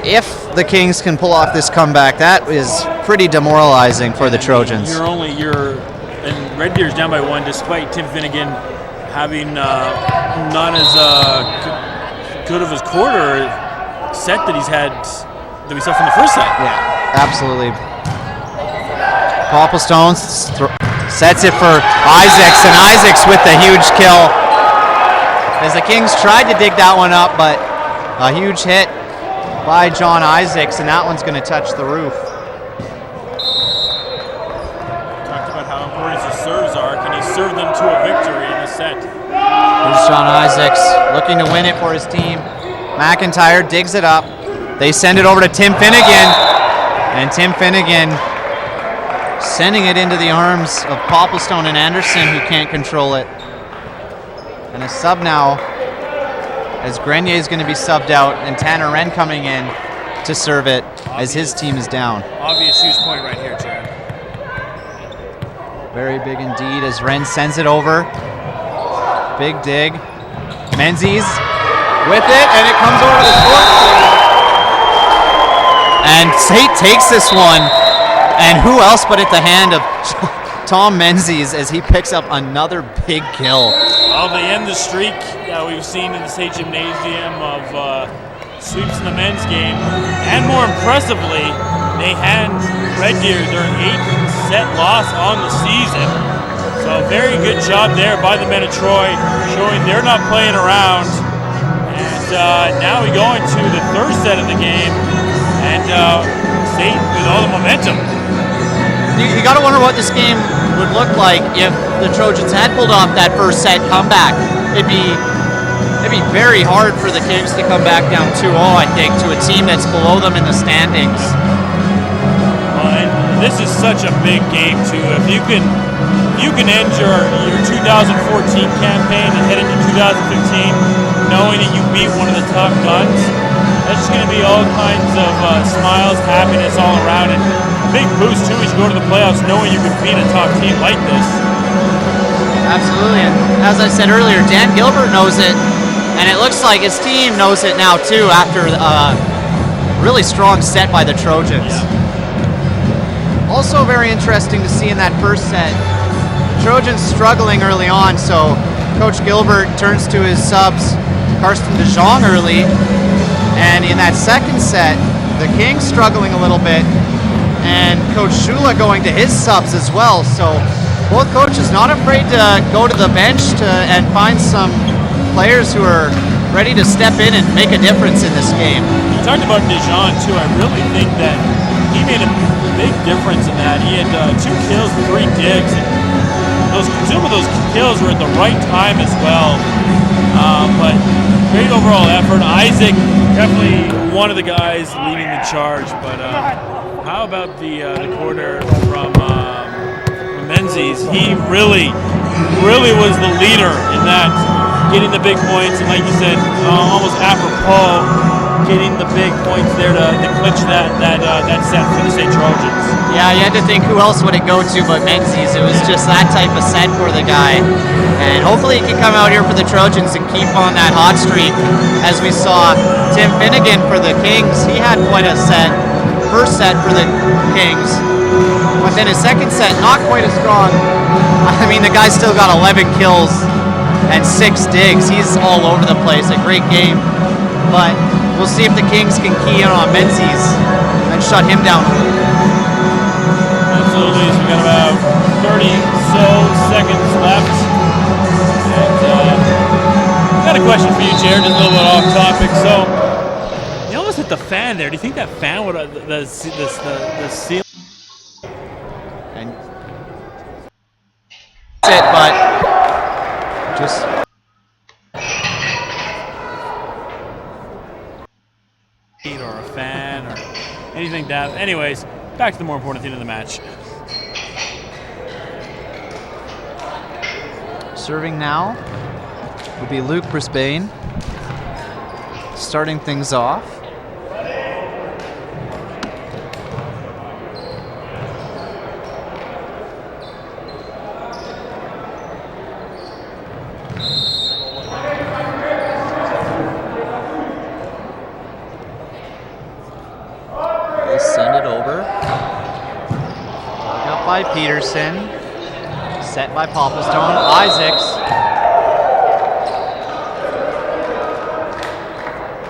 if the Kings can pull off this comeback, that is pretty demoralizing for the Trojans. And Red Deer's down by 1, despite Tim Finnegan having not as good of his quarter set that we saw from the first set. Yeah, absolutely. Popplestone sets it for Isaacs, and Isaacs with the huge kill. As the Kings tried to dig that one up, but a huge hit by John Isaacs, and that one's going to touch the roof. Talked about how important his serves are. Can he serve them to a victory in this set? Here's John Isaacs looking to win it for his team. McIntyre digs it up. They send it over to Tim Finnegan, and Tim Finnegan sending it into the arms of Popplestone and Anderson, who can't control it. And a sub now, as Grenier is going to be subbed out, and Tanner Wren coming in to serve it as his team is down. Obvious use point right here, Jared. Very big indeed as Wren sends it over. Big dig. Menzies with it, and it comes over the court. And State takes this one, and who else but at the hand of Tom Menzies as he picks up another big kill. Well, they end the streak that we've seen in the State Gymnasium of sweeps in the men's game, and more impressively, they hand Red Deer their 8th set loss on the season. So very good job there by the men of Troy, showing they're not playing around. And now we go into the third set of the game, and State with all the momentum. you got to wonder what this game would look like if the Trojans had pulled off that first set comeback. It'd be very hard for the Kings to come back down 2-0, I think, to a team that's below them in the standings. And this is such a big game too. If you can end your 2014 campaign and head into 2015 knowing that you beat one of the top guns, that's just going to be all kinds of smiles, happiness all around, and a big boost too as you go to the playoffs knowing you can beat a top team like this. Absolutely, and as I said earlier, Dan Gilbert knows it, and it looks like his team knows it now too after a really strong set by the Trojans. Yeah. Also very interesting to see in that first set, Trojans struggling early on, so Coach Gilbert turns to his subs, Karsten de Jong early, and in that second set, the Kings struggling a little bit, and Coach Shula going to his subs as well, so both coaches not afraid to go to the bench and find some players who are ready to step in and make a difference in this game. You talked about de Jong too. I really think that he made a big difference in that. He had 2 kills, 3 digs, and some of those kills were at the right time as well. But great overall effort. Isaac, definitely one of the guys leading the charge. But how about the quarter from Menzies? He really was the leader in that, getting the big points, and like you said, almost apropos, getting the big points there to clinch that set for the St. Trojans. Yeah, you had to think who else would it go to but Menzies. It was just that type of set for the guy. And hopefully he can come out here for the Trojans and keep on that hot streak. As we saw Tim Finnegan for the Kings, he had quite a first set for the Kings. But then his second set, not quite as strong. I mean, the guy's still got 11 kills and 6 digs. He's all over the place. A great game. But we'll see if the Kings can key in on Menzies and shut him down. Absolutely. So we've got about 30 seconds left. And I've got a question for you, Jared, just a little bit off topic. So, you almost hit the fan there. Do you think that fan would the ceiling? And that's it, but just or a fan or anything down. Anyways, back to the more important thing of the match. serving now will be Luke Brisbane, starting things off. Send it over. Dug up by Peterson. Set by Popplestone.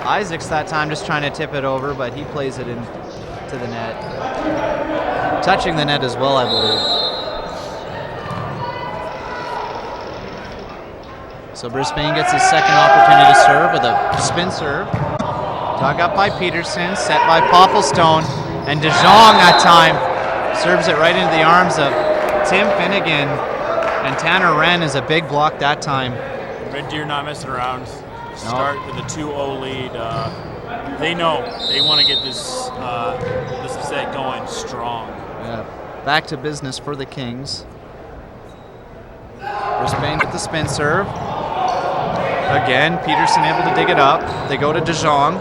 Isaacs that time just trying to tip it over, but he plays it into the net. Touching the net as well, I believe. So Brisbane gets his second opportunity to serve with a spin serve. Dug up by Peterson, set by Popplestone, and De Jong that time serves it right into the arms of Tim Finnegan, and Tanner Wren is a big block that time. Red Deer not messing around. Start with a 2-0 lead. They know they want to get this set going strong. Yeah. Back to business for the Kings. Brisbane with the spin serve. Again, Peterson able to dig it up. They go to De Jong.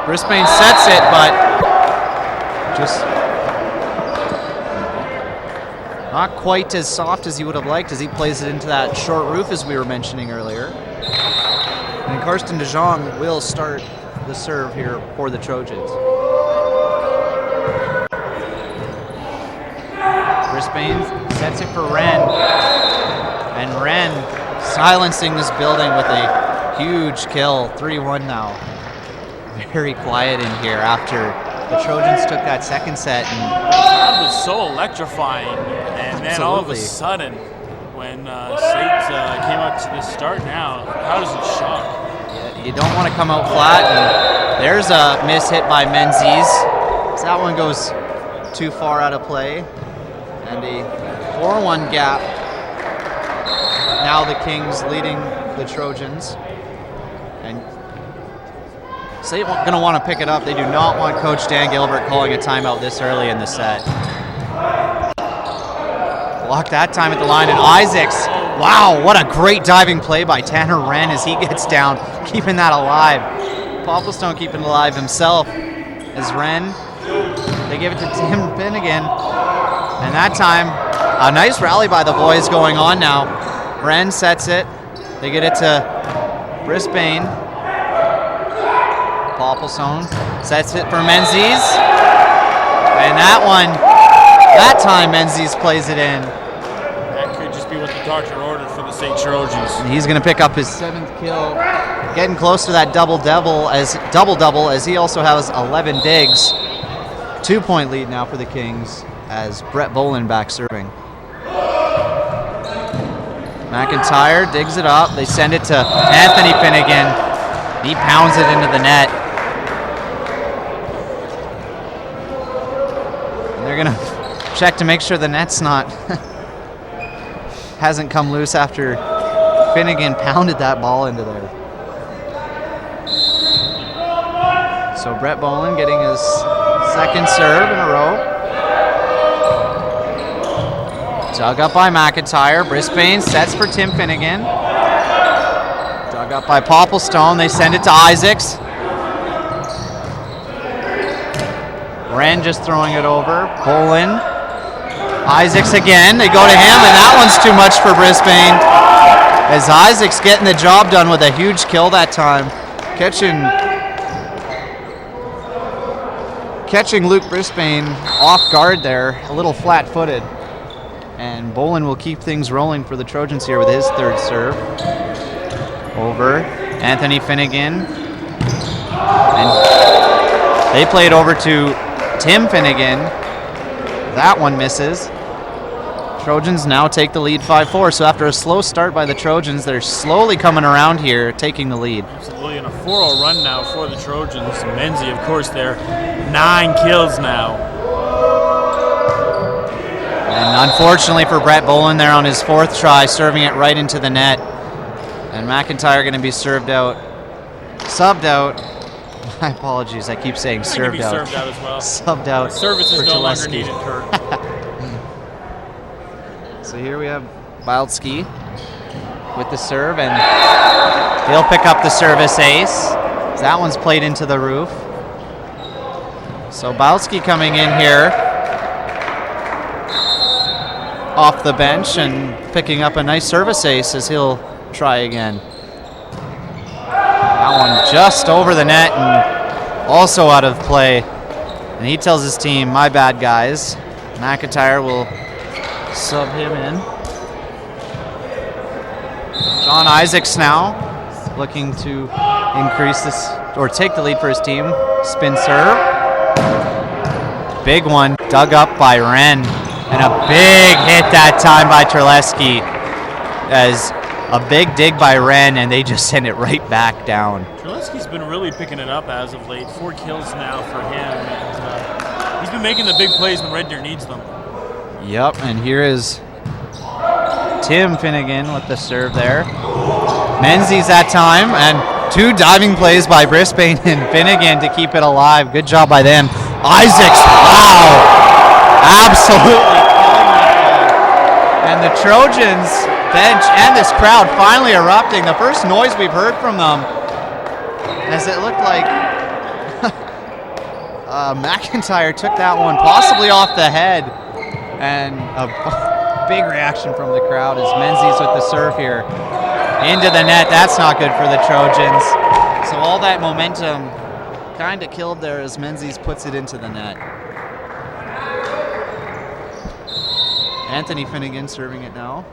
Brisbane sets it, but just not quite as soft as you would have liked as he plays it into that short roof as we were mentioning earlier. And Karsten de Jong will start the serve here for the Trojans. Brisbane sets it for Wren. And Wren silencing this building with a huge kill, 3-1 now. Very quiet in here after the Trojans took that second set. And that was so electrifying. And then all of a sudden, when Saints came out to the start now, how does it shock? Yeah, you don't want to come out flat. And there's a miss hit by Menzies. So that one goes too far out of play. And a 4-1 gap. Now the Kings leading the Trojans. And they're going to want to pick it up. They do not want Coach Dan Gilbert calling a timeout this early in the set. Blocked that time at the line, and Isaacs. Wow, what a great diving play by Tanner Wren as he gets down, keeping that alive. Popplestone keeping it alive himself as Wren. They give it to Tim Finnegan. And that time, a nice rally by the boys going on now. Wren sets it. They get it to Brisbane. Popplestone sets it for Menzies. And that time Menzies plays it in. That could just be what the doctor ordered for the St. Trojans. And he's going to pick up his 7th kill. Getting close to that double-double as he also has 11 digs. 2-point lead now for the Kings as Brett Bolin back serving. McIntyre digs it up. They send it to Anthony Finnegan. He pounds it into the net. And they're going to check to make sure the net's not hasn't come loose after Finnegan pounded that ball into there. So Brett Bolin getting his 2nd serve in a row. Dug up by McIntyre. Brisbane sets for Tim Finnegan. Dug up by Popplestone. They send it to Isaacs. Wren just throwing it over. Bolin. Isaacs again. They go to him, and that one's too much for Brisbane. As Isaacs getting the job done with a huge kill that time. Catching Luke Brisbane off guard there, a little flat-footed. And Bolin will keep things rolling for the Trojans here with his 3rd serve. Over Anthony Finnegan. And they play it over to Tim Finnegan. That one misses. Trojans now take the lead 5-4. So after a slow start by the Trojans, they're slowly coming around here, taking the lead. Absolutely, and a 4-0 run now for the Trojans. Menzie, of course, there. 9 kills now. And unfortunately for Brett Bolin there on his 4th try, serving it right into the net. And McIntyre going to be subbed out. My apologies, I keep saying served out. Served out as well. Subbed out. Service is no longer needed, Kirk. So here we have Bildsky with the serve, and he'll pick up the service ace. That one's played into the roof. So Bildsky coming in here off the bench and picking up a nice service ace as he'll try again. That one just over the net and also out of play. And he tells his team, my bad, guys. McIntyre will sub him in. John Isaacs now looking to increase this or take the lead for his team. Spin serve. Big one dug up by Wren. And a big hit that time by Terleski. As a big dig by Wren, and they just send it right back down. Terleski's been really picking it up as of late. 4 kills now for him. And, he's been making the big plays when Red Deer needs them. Yep, and here is Tim Finnegan with the serve there. Menzies that time, and 2 diving plays by Brisbane and Finnegan to keep it alive. Good job by them. Isaacs, wow! Absolutely killing that guy. And the Trojans bench and this crowd finally erupting. The first noise we've heard from them, as it looked like McIntyre took that one possibly off the head. And a big reaction from the crowd as Menzies with the serve here. Into the net, that's not good for the Trojans. So all that momentum kind of killed there as Menzies puts it into the net. Anthony Finnegan serving it now.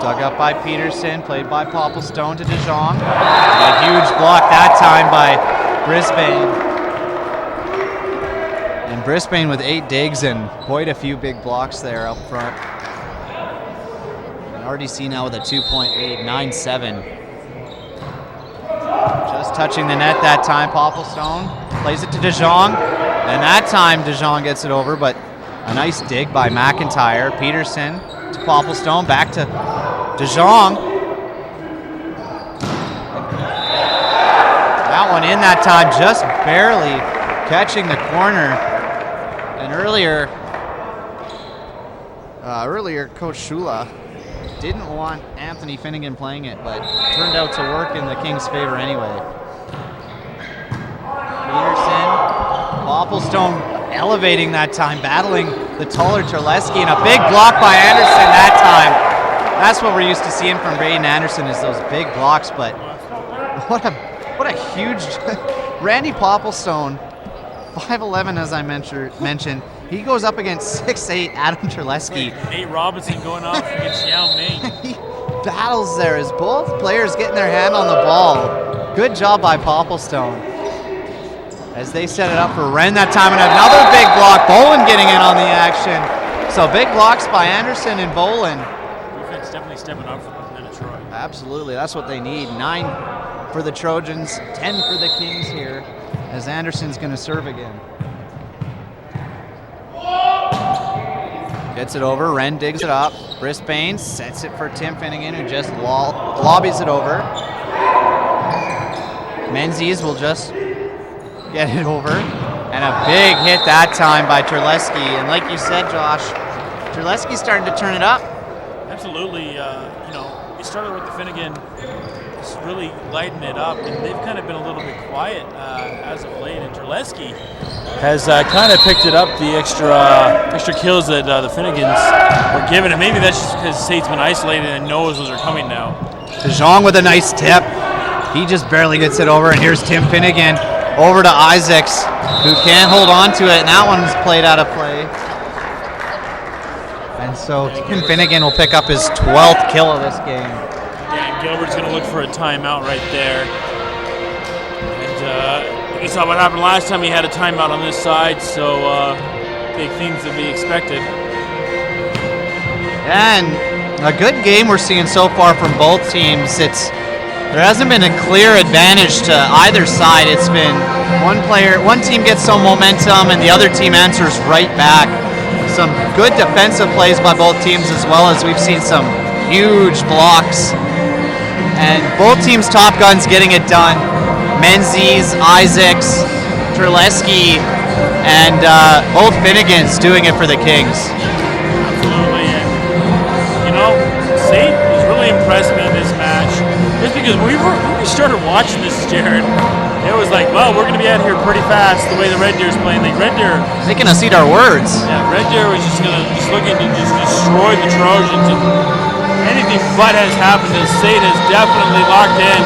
Dug up by Peterson, played by Popplestone to DeJong. A huge block that time by Brisbane. And Brisbane with 8 digs and quite a few big blocks there up front. And RDC now with a 2-point lead, 9-7. Just touching the net that time, Popplestone plays it to DeJong. And that time DeJong gets it over, but A nice dig by McIntyre. Peterson to Popplestone, back to DeJong. That one in that time, just barely catching the corner. And earlier Coach Shula didn't want Anthony Finnegan playing it, but turned out to work in the Kings' favor anyway. Peterson, Popplestone elevating that time, battling the taller Terleski, and a big block by Anderson that time. That's what we're used to seeing from Braden Anderson, is those big blocks, but what a huge Randy Popplestone, 5'11", as I mentioned. He goes up against 6'8" Adam Terleski. Nate Robinson going off against Yao Ming. He battles there as both players getting their hand on the ball. Good job by Popplestone as they set it up for Wren that time, and another big block. Bolin getting in on the action. So big blocks by Anderson and Bolin. Defense definitely stepping up for Troy. Absolutely, that's what they need. 9 for the Trojans, 10 for the Kings here, as Anderson's going to serve again. Gets it over, Wren digs it up. Brisbane sets it for Tim Finnegan, who just lobbies it over. Menzies will just get it over. And a big hit that time by Terleski. And like you said, Josh, Terleski's starting to turn it up. Absolutely. It started with the Finnegan just really lighting it up, and they've kind of been a little bit quiet as of late. And Terleski has kind of picked it up, the extra kills that the Finnegans were given, and maybe that's just because Sate's been isolated and knows those are coming now. DeJong with a nice tip. He just barely gets it over, and here's Tim Finnegan over to Isaacs, who can't hold on to it, and that one's played out of play. And so Tim Finnegan will pick up his 12th kill of this game. Yeah, and Gilbert's going to look for a timeout right there. And you saw what happened last time he had a timeout on this side, so big things to be expected. And a good game we're seeing so far from both teams. There hasn't been a clear advantage to either side. It's been one team gets some momentum and the other team answers right back. Some good defensive plays by both teams, as well as we've seen some huge blocks. And both teams' top guns getting it done. Menzies, Isaacs, Terleski, and both Finnegans doing it for the Kings. Absolutely. And, Sate has really impressed me in this match. Just because when we started watching this, Jared, it was like, well, we're going to be out here pretty fast the way the Red Deer's playing. Like, Red Deer... They can eat our words. Yeah, Red Deer was just looking to just destroy the Trojans, and anything but has happened as Sate has definitely locked in.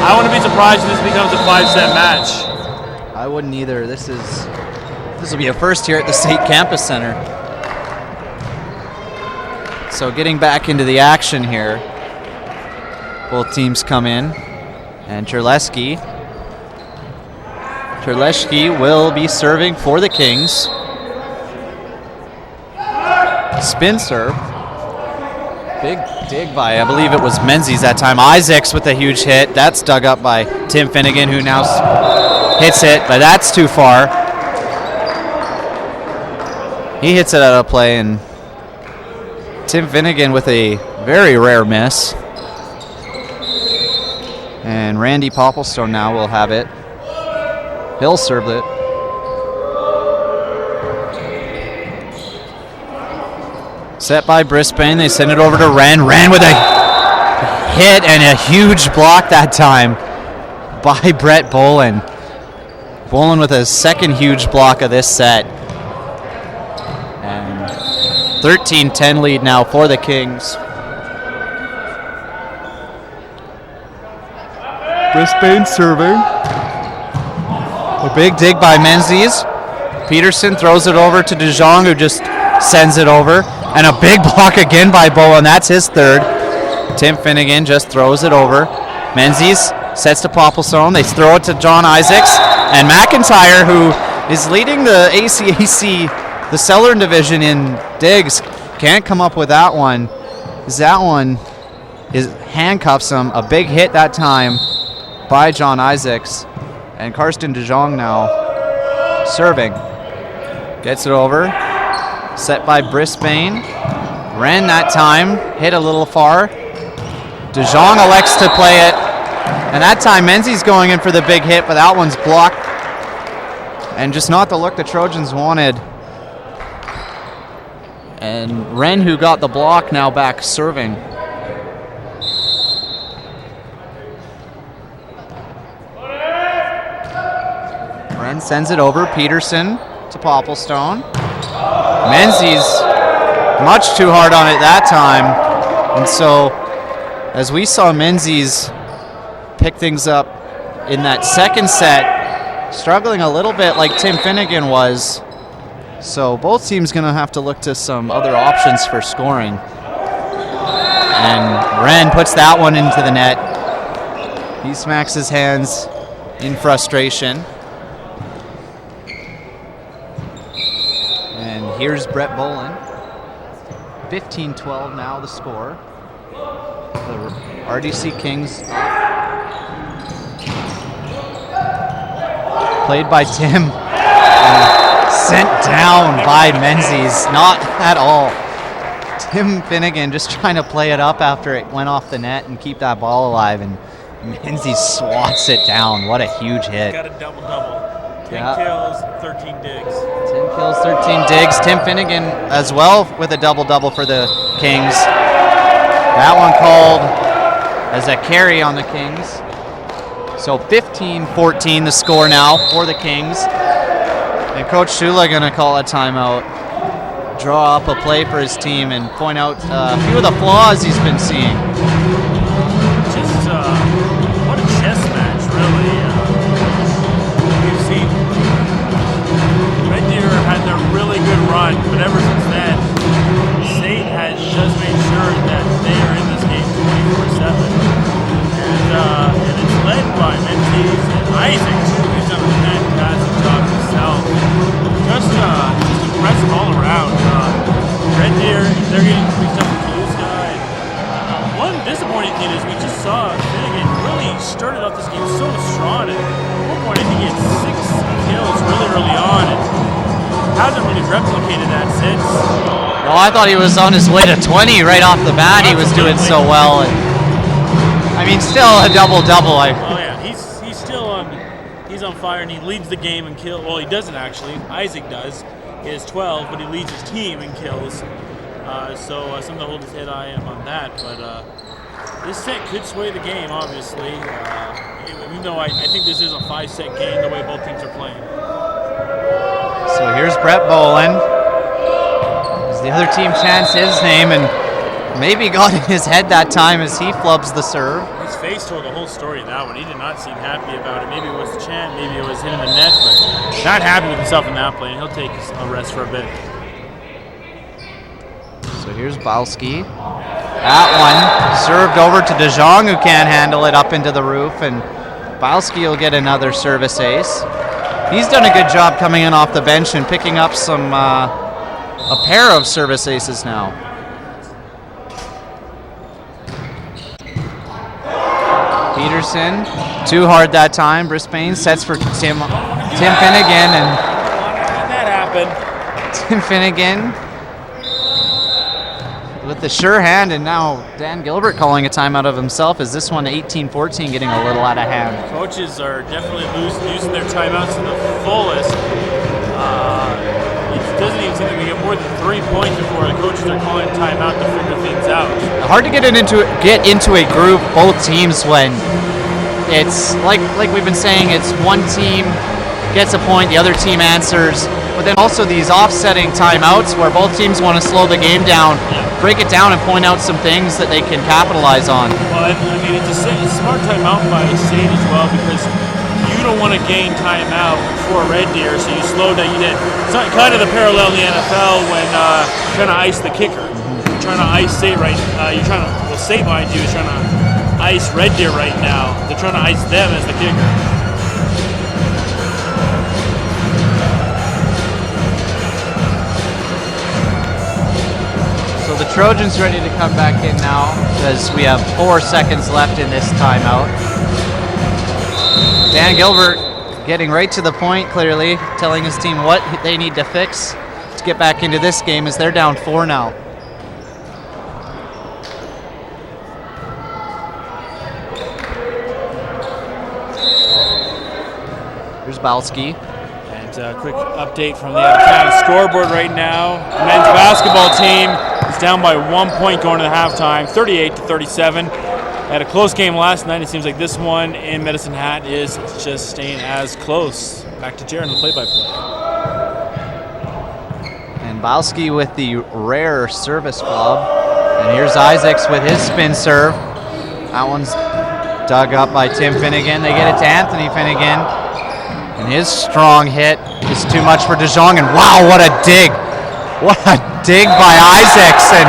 I wouldn't be surprised if this becomes a 5-set match. I wouldn't either. This will be a first here at the State Campus Center. So getting back into the action here. Both teams come in, and Terleski will be serving for the Kings. Spin serve. Big dig by, I believe it was Menzies that time. Isaacs with a huge hit. That's dug up by Tim Finnegan, who now hits it, but that's too far. He hits it out of play, and Tim Finnegan with a very rare miss. And Randy Popplestone now will have it. He'll serve it. Set by Brisbane. They send it over to Wren. Wren with a hit and a huge block that time by Brett Bolin. Bolin with a second huge block of this set. And 13-10 lead now for the Kings. Brisbane serving. A big dig by Menzies. Peterson throws it over to DeJong, who just sends it over. And a big block again by Bolin. That's his third. Tim Finnegan just throws it over. Menzies sets to Popplestone. They throw it to John Isaacs. And McIntyre, who is leading the ACAC, the Southern Division in digs, can't come up with that one. That one handcuffs him. A big hit that time by John Isaacs. And Karsten DeJong now serving. Gets it over. Set by Brisbane. Ran that time, hit a little far. DeJong elects to play it. And that time Menzies going in for the big hit, but that one's blocked. And just not the look the Trojans wanted. And Wren, who got the block, now back serving. Wren sends it over. Peterson to Popplestone. Menzies much too hard on it that time. And so, as we saw Menzies pick things up in that second set, struggling a little bit like Tim Finnegan was. So both teams going to have to look to some other options for scoring. And Wren puts that one into the net. He smacks his hands in frustration. And here's Brett Bolin. 15-12 now the score. The RDC Kings played by Tim. Sent down by Menzies. Not at all. Tim Finnegan just trying to play it up after it went off the net and keep that ball alive, and Menzies swats it down. What a huge hit. Got a double-double. 10 kills, 13 digs. 10 kills, 13 digs. Tim Finnegan as well with a double-double for the Kings. That one called as a carry on the Kings. So 15-14 the score now for the Kings. And Coach Shula going to call a timeout, draw up a play for his team, and point out a few of the flaws he's been seeing. Just what a chess match, really. We've seen Red Deer had their really good run, but ever since then, State has just made sure that they are in this game 24/7. And it's led by Menzies and Isaac, who's done a fantastic job himself. Just impressive all around. Red Deer, they're getting picked up with Kaluska. One disappointing thing is we just saw Finnegan really started off this game so strong. At one point, I think he had 6 kills really early on, and hasn't really replicated that since. Well, I thought he was on his way to 20 right off the bat. He was doing so well. And, I mean, still a double-double. Oh yeah, he's still on. He's on fire, and he leads the game in kills. Well, he doesn't actually. Isaac does. He has 12, but he leads his team in kills. So something to hold his head eye on that. But this set could sway the game, obviously. Even though I think this is a 5-set game, the way both teams are playing. So here's Brett Bolin. As the other team chants his name, and maybe got in his head that time as he flubs the serve. His face told the whole story of that one. He did not seem happy about it. Maybe it was the chant, maybe it was hitting the net, but not happy with himself in that play, and he'll take a rest for a bit. So here's Balski. That one served over to DeJong, who can't handle it up into the roof, and Balski will get another service ace. He's done a good job coming in off the bench and picking up some a pair of service aces now. Peterson, too hard that time. Brisbane sets for Tim Finnegan, and that happened. Tim Finnegan with the sure hand, and now Dan Gilbert calling a timeout of himself. Is this one 18-14 getting a little out of hand? Coaches are definitely using their timeouts to the fullest. It doesn't even seem like we get more than 3 points before the coaches are calling timeout to figure things out. Hard to get into a groove, both teams, when it's like we've been saying, it's one team gets a point, the other team answers, but then also these offsetting timeouts where both teams want to slow the game down, break it down, and point out some things that they can capitalize on. Well, I mean, it's a smart timeout by State as well, because you don't want to gain timeout for Red Deer, so you slow down. It's kind of the parallel in the NFL when you're trying to ice the kicker. You're trying to ice State right. State, mind you, is trying to ice Red Deer right now. They're trying to ice them as the kicker. So the Trojans ready to come back in now, because we have 4 seconds left in this timeout. Dan Gilbert getting right to the point, clearly telling his team what they need to fix. to get back into this game as they're down 4 now. Here's Balski. And a quick update from the out-of-town scoreboard right now. The men's basketball team is down by 1 point going to the halftime, 38-37. Had a close game last night. It seems like this one in Medicine Hat is just staying as close. Back to Jared on the play-by-play. And Balski with the rare service club. And here's Isaacs with his spin serve. That one's dug up by Tim Finnegan. They get it to Anthony Finnegan. And his strong hit is too much for DeJong. And wow, what a dig. What a dig by Isaacs. And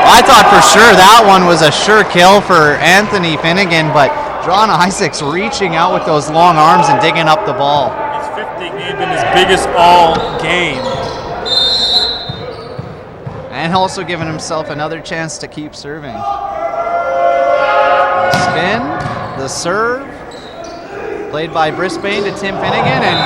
I thought for sure that one was a sure kill for Anthony Finnegan, but John Isaacs reaching out with those long arms and digging up the ball. His fifth dig may have been his biggest all game. And also giving himself another chance to keep serving. The spin, the serve, played by Brisbane to Tim Finnegan, and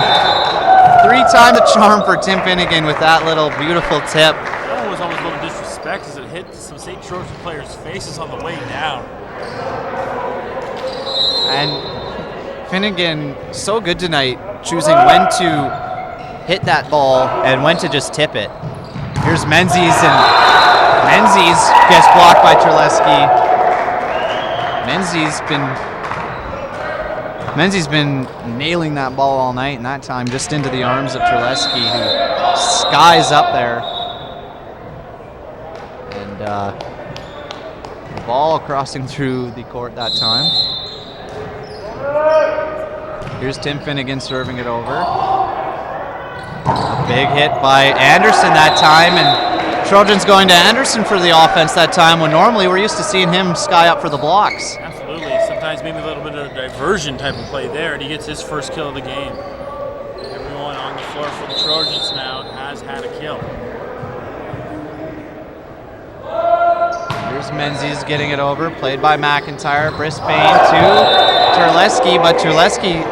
3-time the charm for Tim Finnegan with that little beautiful tip. That one was almost a little disrespect as it hit some St. George players' faces on the way down. And Finnegan, so good tonight, choosing when to hit that ball and when to just tip it. Here's Menzies, and Menzies gets blocked by Terleski. Menzies been nailing that ball all night, and that time just into the arms of Terleski, who skies up there. And the ball crossing through the court that time. Here's Tim Finnegan serving it over. A big hit by Anderson that time, and Trojans going to Anderson for the offense that time, when normally we're used to seeing him sky up for the blocks. Absolutely. Sometimes maybe a little bit of a diversion type of play there, and he gets his first kill of the game. Everyone on the floor for the Trojans now has had a kill. Here's Menzies getting it over, played by McIntyre. Brisbane to Terleski, but Terleski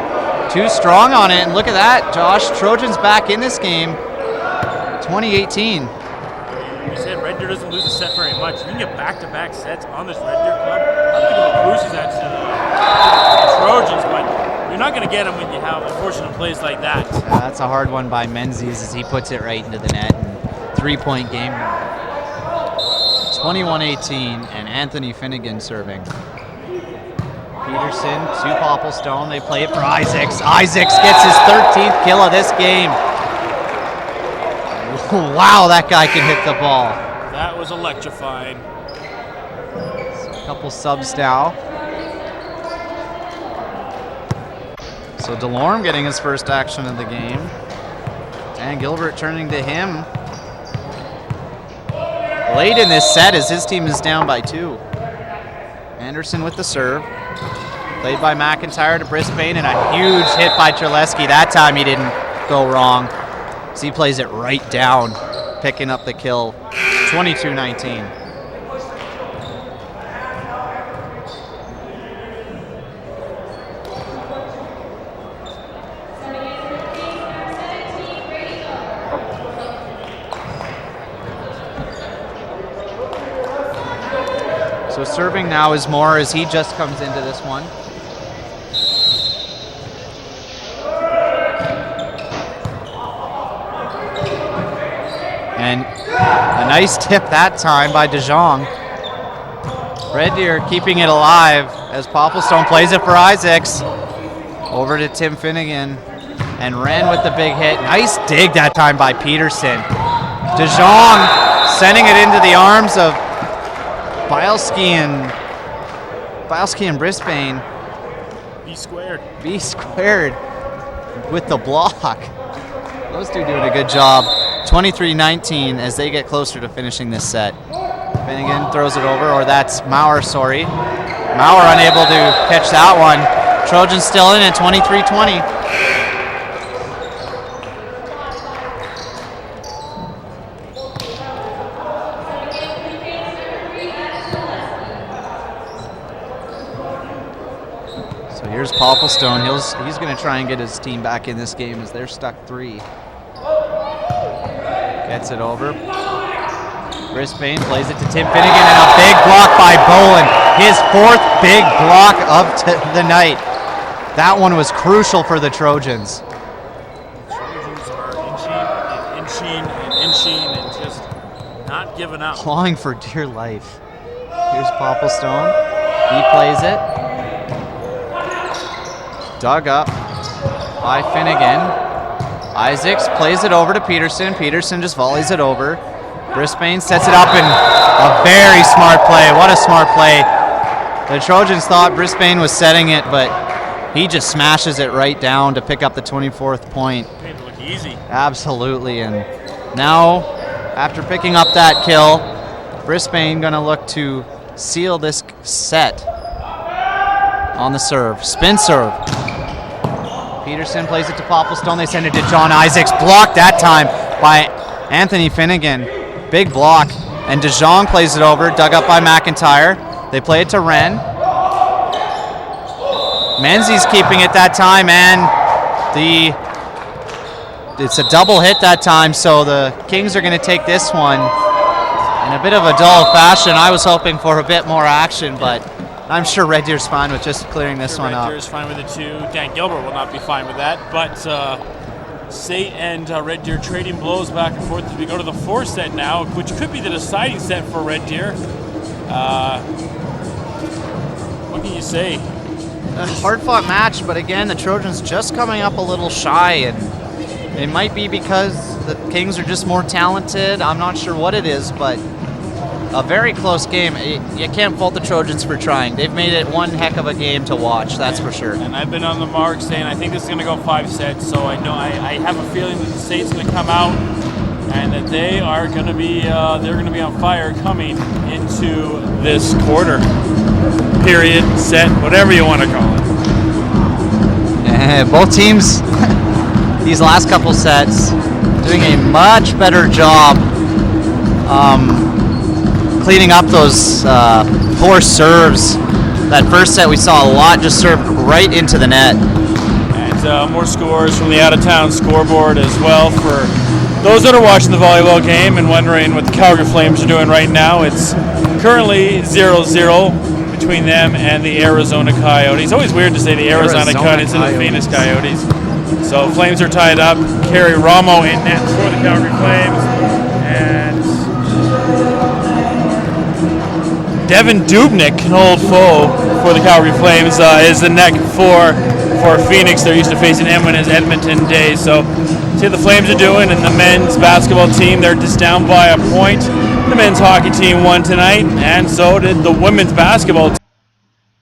too strong on it, and look at that, Josh. Trojans back in this game, 2018. You said Red Deer doesn't lose a set very much. You can get back-to-back sets on this Red Deer club. I think it'll boost that to the Trojans, but you're not going to get them when you have unfortunate plays like that. That's a hard one by Menzies as he puts it right into the net. And 3-point game. 21-18, and Anthony Finnegan serving. Peterson to Popplestone. They play it for Isaacs. Isaacs gets his 13th kill of this game. Wow, that guy can hit the ball. That was electrifying. So a couple subs now. So DeLorme getting his first action of the game. Dan Gilbert turning to him late in this set as his team is down by 2. Anderson with the serve. Played by McIntyre to Brisbane, and a huge hit by Terleski. That time he didn't go wrong. So he plays it right down, picking up the kill. 22-19. So serving now is Moore as he just comes into this one. And a nice tip that time by DeJong. Red Deer keeping it alive as Popplestone plays it for Isaacs. Over to Tim Finnegan. And Wren with the big hit. Nice dig that time by Peterson. DeJong sending it into the arms of Bielski and Brisbane. B squared. B squared with the block. Those two doing a good job. 23-19 as they get closer to finishing this set. Finnegan throws it over, or that's Maurer, sorry. Maurer unable to catch that one. Trojans still in at 23-20. So here's Popplestone. He's going to try and get his team back in this game as they're stuck 3. Gets it over. Brisbane plays it to Tim Finnegan, and a big block by Bolin. His 4th big block of the night. That one was crucial for the Trojans. The Trojans are inching and just not giving up. Clawing for dear life. Here's Popplestone. He plays it. Dug up by Finnegan. Isaacs plays it over to Peterson. Peterson just volleys it over. Brisbane sets it up, and a very smart play. What a smart play. The Trojans thought Brisbane was setting it, but he just smashes it right down to pick up the 24th point. Made it look easy. Absolutely, and now, after picking up that kill, Brisbane gonna look to seal this set on the serve. Spin serve. Peterson plays it to Popplestone. They send it to John Isaacs. Blocked that time by Anthony Finnegan. Big block. And DeJong plays it over, dug up by McIntyre. They play it to Wren. Menzies keeping it that time, and it's a double hit that time, so the Kings are going to take this one in a bit of a dull fashion. I was hoping for a bit more action, but I'm sure Red Deer's fine with just clearing this one up. Red Deer's fine with it too. Dan Gilbert will not be fine with that, but State and Red Deer trading blows back and forth as we go to the 4th set now, which could be the deciding set for Red Deer. What can you say? A hard-fought match, but again, the Trojans just coming up a little shy, and it might be because the Kings are just more talented. I'm not sure what it is, but a very close game. You can't fault the Trojans for trying. They've made it one heck of a game to watch, that's for sure. And I've been on the mark saying I think this is going to go 5 sets, so I know I have a feeling that the State's going to come out and that they are going to be they're going to be on fire coming into this quarter. Period, set, whatever you want to call it. Both teams, these last couple sets, doing a much better job cleaning up those poor serves. That first set we saw a lot just served right into the net. And more scores from the out-of-town scoreboard as well. For those that are watching the volleyball game and wondering what the Calgary Flames are doing right now, it's currently 0-0 between them and the Arizona Coyotes. It's always weird to say the Arizona Coyotes and the Phoenix Coyotes. So Flames are tied up. Kerry Ramo in net for the Calgary Flames. And Devin Dubnik, an old foe for the Calgary Flames, is the neck for Phoenix. They're used to facing him in his Edmonton days. So see what the Flames are doing, and the men's basketball team, they're just down by a point. The men's hockey team won tonight, and so did the women's basketball team.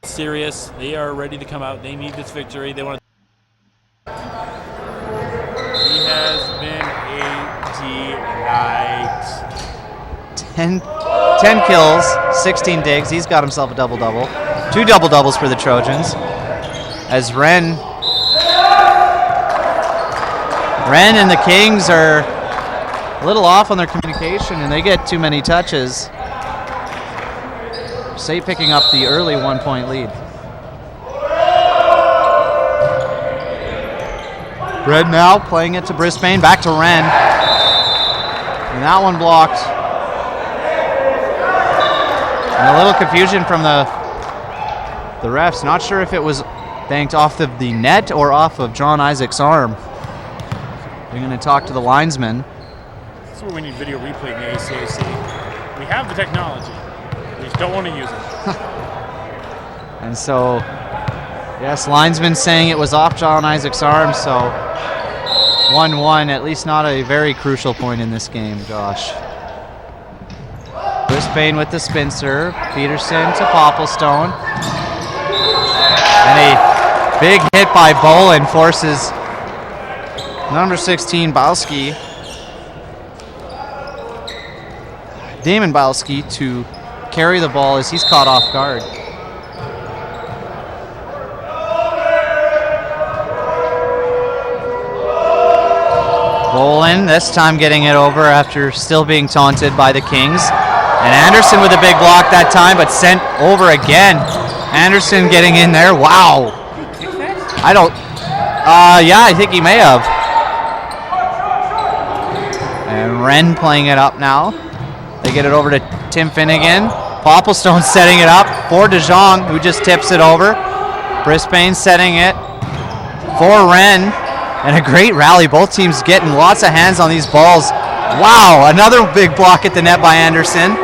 Serious. They are ready to come out. They need this victory. They want to. He has been a delight. 10 kills, 16 digs. He's got himself a double-double. 2 double-doubles for the Trojans. As Wren and the Kings are a little off on their communication, and they get too many touches. State picking up the early 1-point lead. Red now playing it to Brisbane, back to Wren. And that one blocked. And a little confusion from the refs. Not sure if it was banked off of the net or off of John Isaac's arm. We're going to talk to the linesman. That's where we need video replay in the ACAC. We have the technology. We just don't want to use it. And so, yes, linesman saying it was off John Isaac's arm, so 1-1, at least not a very crucial point in this game, Josh. Brisbane with the spin serve. Peterson to Popplestone. And a big hit by Bolin forces number 16, Balski, Damon Balski, to carry the ball as he's caught off guard. Bolin, this time getting it over after still being taunted by the Kings. And Anderson with a big block that time, but sent over again. Anderson getting in there. Wow. I don't. Yeah, I think he may have. And And Wren playing it up now. They get it over to Tim Finnegan. Popplestone setting it up for DeJong, who just tips it over. Brisbane setting it for Wren. And a great rally. Both teams getting lots of hands on these balls. Wow, another big block at the net by Anderson.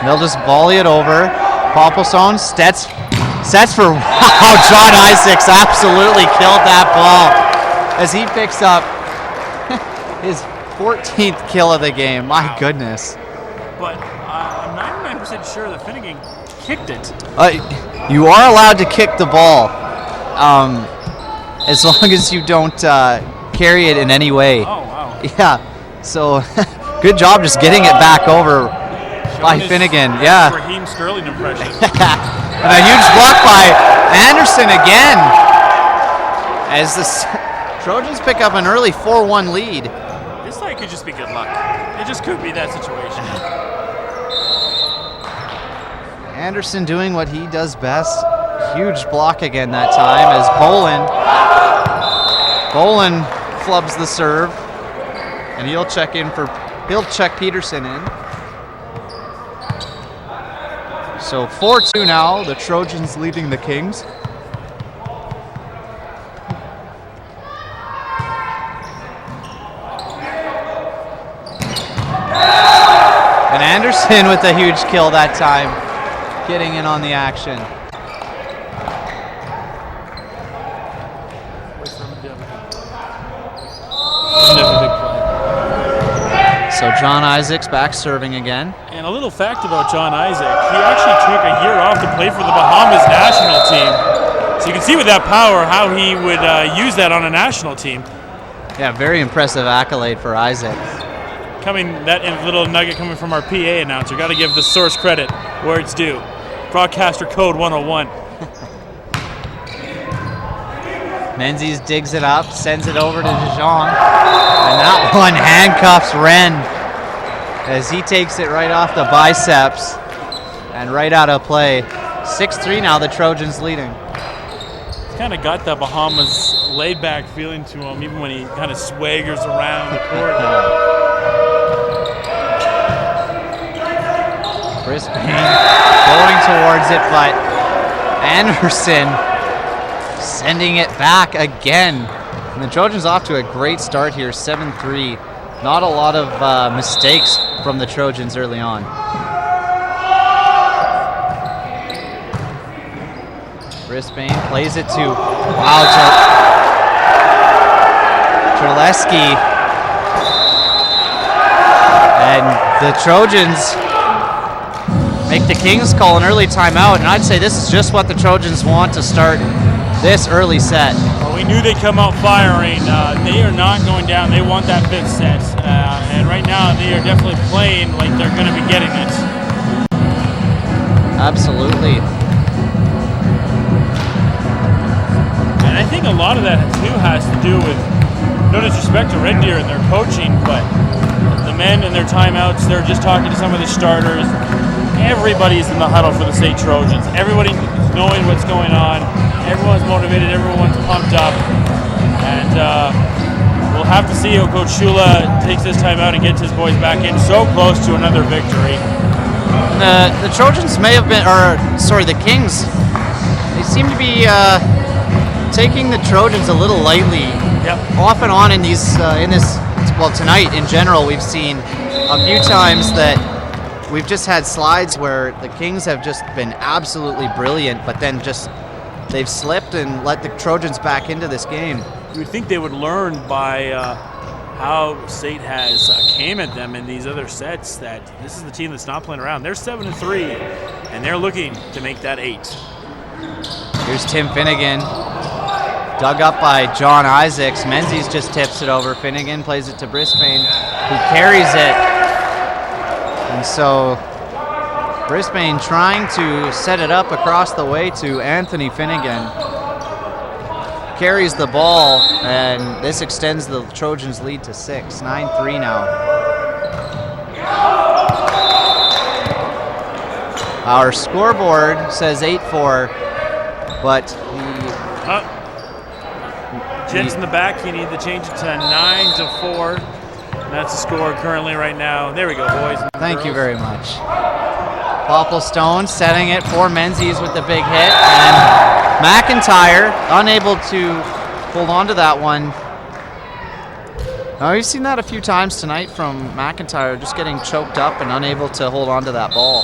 They'll just volley it over. Popplestone sets for, wow, John Isaacs absolutely killed that ball as he picks up his 14th kill of the game. My goodness. But I'm 99% sure that Finnegan kicked it. You are allowed to kick the ball as long as you don't carry it in any way. Oh, wow. Yeah, so good job just getting it back over by Finnegan. Yeah. Raheem Sterling impression. And a huge block by Anderson again as the Trojans pick up an early 4-1 lead. This night could just be good luck. It just could be that situation. Anderson doing what he does best. Huge block again that time as Bolin flubs the serve, and he'll check Peterson in. So 4-2 now, the Trojans leading the Kings. And Anderson with a huge kill that time, getting in on the action. So John Isaacs back serving again. And a little fact about John Isaac, he actually took a year off to play for the Bahamas national team. So you can see with that power how he would use that on a national team. Yeah, very impressive accolade for Isaac. That little nugget coming from our PA announcer. Got to give the source credit where it's due. Broadcaster Code 101. Menzies digs it up, sends it over to DeJong. And that one handcuffs Wren as he takes it right off the biceps and right out of play. 6-3 now, the Trojans leading. He's kind of got that Bahamas laid-back feeling to him, even when he kind of swaggers around the court. Brisbane going towards it, but Anderson sending it back again. And the Trojans off to a great start here, 7-3. Not a lot of mistakes from the Trojans early on. Brisbane plays it to, Terleski. And the Trojans make the Kings call an early timeout, and I'd say this is just what the Trojans want to start this early set. Well, we knew they'd come out firing. They are not going down. They want that fifth set. And right now, they are definitely playing like they're going to be getting it. Absolutely. And I think a lot of that, too, has to do with, no disrespect to Red Deer and their coaching, but the men in their timeouts, they're just talking to some of the starters. Everybody's in the huddle for the St. Trojans. Everybody's knowing what's going on. Everyone's motivated. Everyone's pumped up. And we'll have to see how Coach Shula takes this time out and gets his boys back in. So close to another victory. The Trojans may have been, the Kings, they seem to be taking the Trojans a little lightly. Yep. Off and on in these, tonight in general, we've seen a few times that we've just had slides where the Kings have just been absolutely brilliant, but then just they've slipped and let the Trojans back into this game. You would think they would learn by how St. has came at them in these other sets that this is the team that's not playing around. They're 7-3, and they're looking to make that 8. Here's Tim Finnegan, dug up by John Isaacs. Menzies just tips it over. Finnegan plays it to Brisbane, who carries it. And so Brisbane trying to set it up across the way to Anthony Finnegan. Carries the ball, and this extends the Trojans' lead to 6. 9-3 now. Our scoreboard says 8-4, but Gents in the back, you need to change it to 9-4. that's the score currently right now. There we go, boys. Thank you very much. Popplestone setting it for Menzies with the big hit, and McIntyre unable to hold on to that one. Now, we've seen that a few times tonight from McIntyre, just getting choked up and unable to hold on to that ball.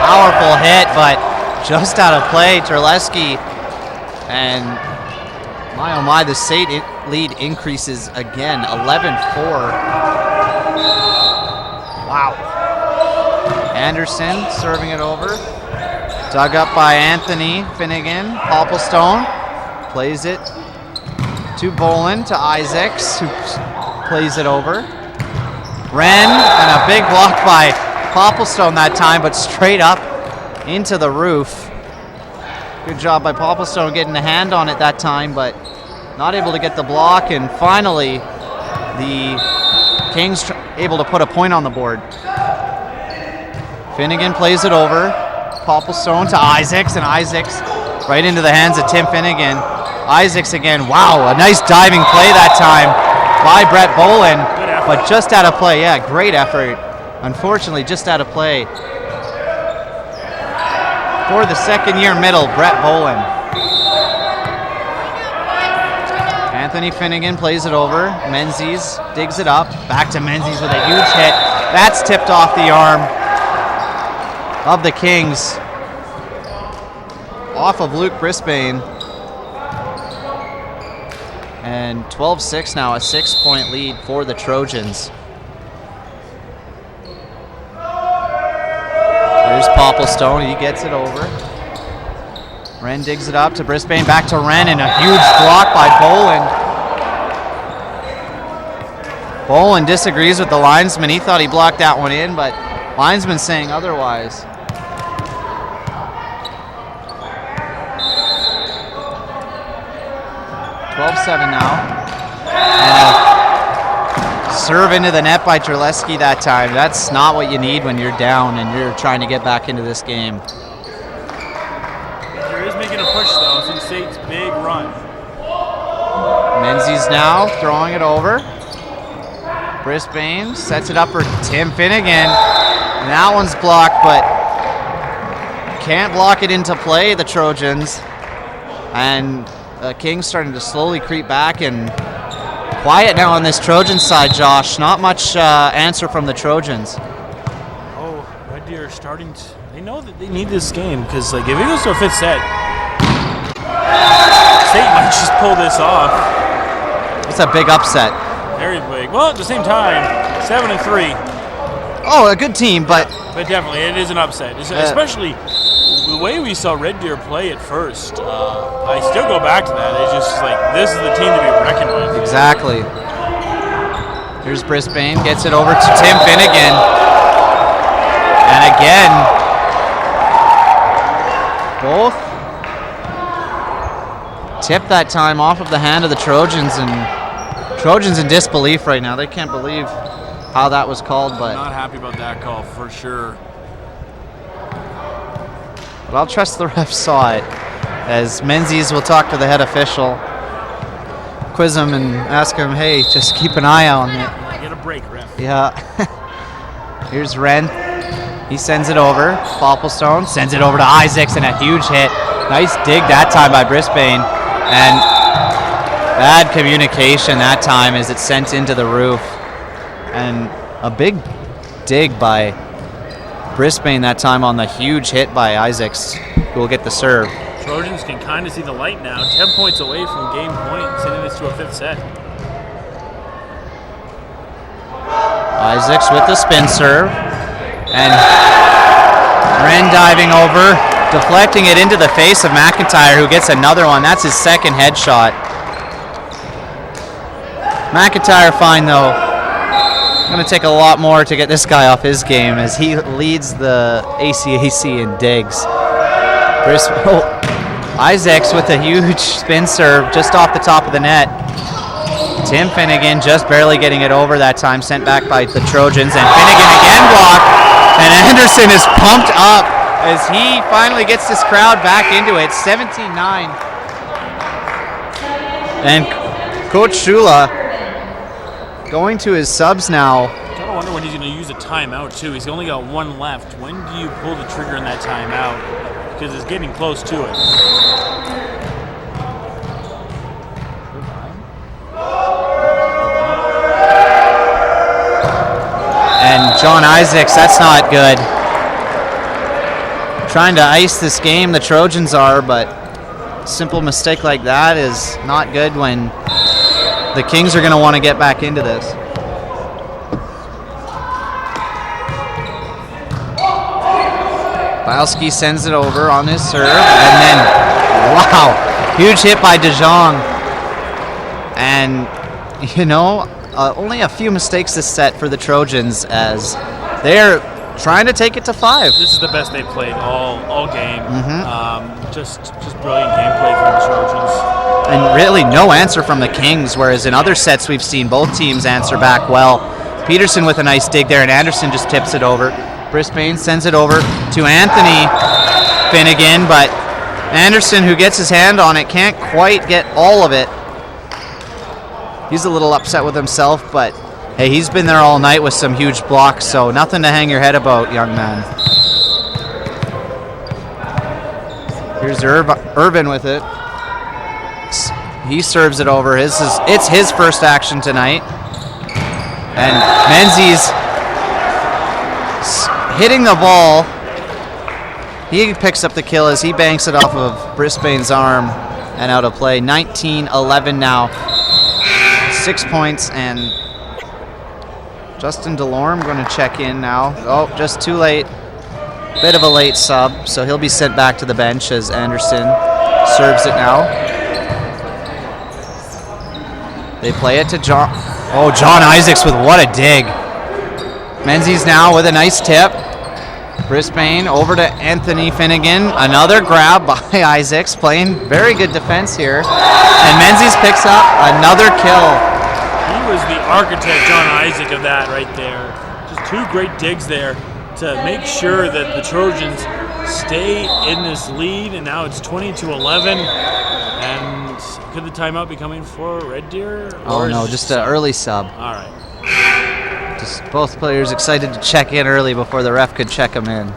Powerful hit, but just out of play. Terleski, and my oh my, the state lead increases again, 11-4. Wow. Anderson serving it over. Dug up by Anthony Finnegan. Popplestone plays it to Boland, to Isaacs, who plays it over. Wren, and a big block by Popplestone that time, but straight up into the roof. Good job by Popplestone getting a hand on it that time, but not able to get the block, and finally the Kings able to put a point on the board. Finnegan plays it over. Popplestone to Isaacs, and Isaacs right into the hands of Tim Finnegan. Isaacs again, wow, a nice diving play that time by Brett Boland, but just out of play. Yeah, great effort. Unfortunately, just out of play. For the second-year middle, Brett Boland. Anthony Finnegan plays it over. Menzies digs it up. Back to Menzies with a huge hit. That's tipped off the arm of the Kings. Off of Luke Brisbane. And 12-6 now, a 6-point lead for the Trojans. There's Popplestone, he gets it over. Wren digs it up to Brisbane, back to Wren, and a huge block by Boland. Boland disagrees with the linesman. He thought he blocked that one in, but linesman saying otherwise. .12-7 now. And a serve into the net by Terleski that time. That's not what you need when you're down and you're trying to get back into this game. There is making a push though, Sioux State's big run. Menzies now throwing it over. Brisbane sets it up for Tim Finnegan. And that one's blocked, but can't block it into play, the Trojans. And Kings starting to slowly creep back, and quiet now on this Trojan side, Josh. Not much answer from the Trojans. Oh, Red Deer starting to, they know that they need this game, because like if it goes to a fifth set, State might just pull this off. It's a big upset. Very big. Well, at the same time, 7-3. Oh, a good team, but definitely it is an upset, especially the way we saw Red Deer play at first. I still go back to that. It's just like this is the team to be reckoned with. Exactly. Here's Brisbane, gets it over to Tim Finnegan, and again, both tipped that time off of the hand of the Trojans, and Trojans in disbelief right now. They can't believe how that was called, but not happy about that call for sure. But I'll trust the ref saw it, as Menzies will talk to the head official, quiz him and ask him, hey, just keep an eye on it. Get a break, ref. Yeah. Here's Wren. He sends it over. Popplestone sends it over to Isaacs, and a huge hit. Nice dig that time by Brisbane. And bad communication that time as it's sent into the roof. And a big dig by Brisbane that time on the huge hit by Isaacs, who will get the serve. Trojans can kind of see the light now. 10 points away from game point, sending this to a fifth set. Isaacs with the spin serve. And Wren diving over, deflecting it into the face of McIntyre, who gets another one. That's his second headshot. McIntyre fine though. Going to take a lot more to get this guy off his game, as he leads the ACAC in digs. Isaacs with a huge spin serve just off the top of the net. Tim Finnegan just barely getting it over that time, sent back by the Trojans, and Finnegan again blocked, and Anderson is pumped up as he finally gets this crowd back into it. 17-9. And Coach Shula going to his subs now. I gotta wonder when he's going to use a timeout too. He's only got one left. When do you pull the trigger in that timeout? Because it's getting close to it. And John Isaacs, that's not good. Trying to ice this game, the Trojans are, but a simple mistake like that is not good when the Kings are going to want to get back into this. Bilski sends it over on his serve, and then, wow, huge hit by DeJong. And, you know, only a few mistakes this set for the Trojans as they're trying to take it to 5. This is the best they've played all game. Just brilliant gameplay from the Trojans. And really no answer from the Kings, whereas in other sets we've seen both teams answer back well. Peterson with a nice dig there, and Anderson just tips it over. Brisbane sends it over to Anthony Finnegan, but Anderson, who gets his hand on it, can't quite get all of it. He's a little upset with himself, but hey, he's been there all night with some huge blocks, so nothing to hang your head about, young man. Here's Irvin with it. He serves it over. It's his first action tonight. And Menzies hitting the ball. He picks up the kill as he banks it off of Brisbane's arm and out of play. 19-11 now. 6 points, and Justin Delorme going to check in now. Oh, just too late. Bit of a late sub, so he'll be sent back to the bench as Anderson serves it now. They play it to John. Oh, John Isaacs with what a dig. Menzies now with a nice tip. Brisbane over to Anthony Finnegan. Another grab by Isaacs, playing very good defense here. And Menzies picks up another kill. He was the architect, John Isaac, of that right there. Just two great digs there to make sure that the Trojans stay in this lead. And now it's 20-11. And could the timeout be coming for Red Deer? Oh, no, just an early sub. All right. Just both players excited to check in early before the ref could check them in.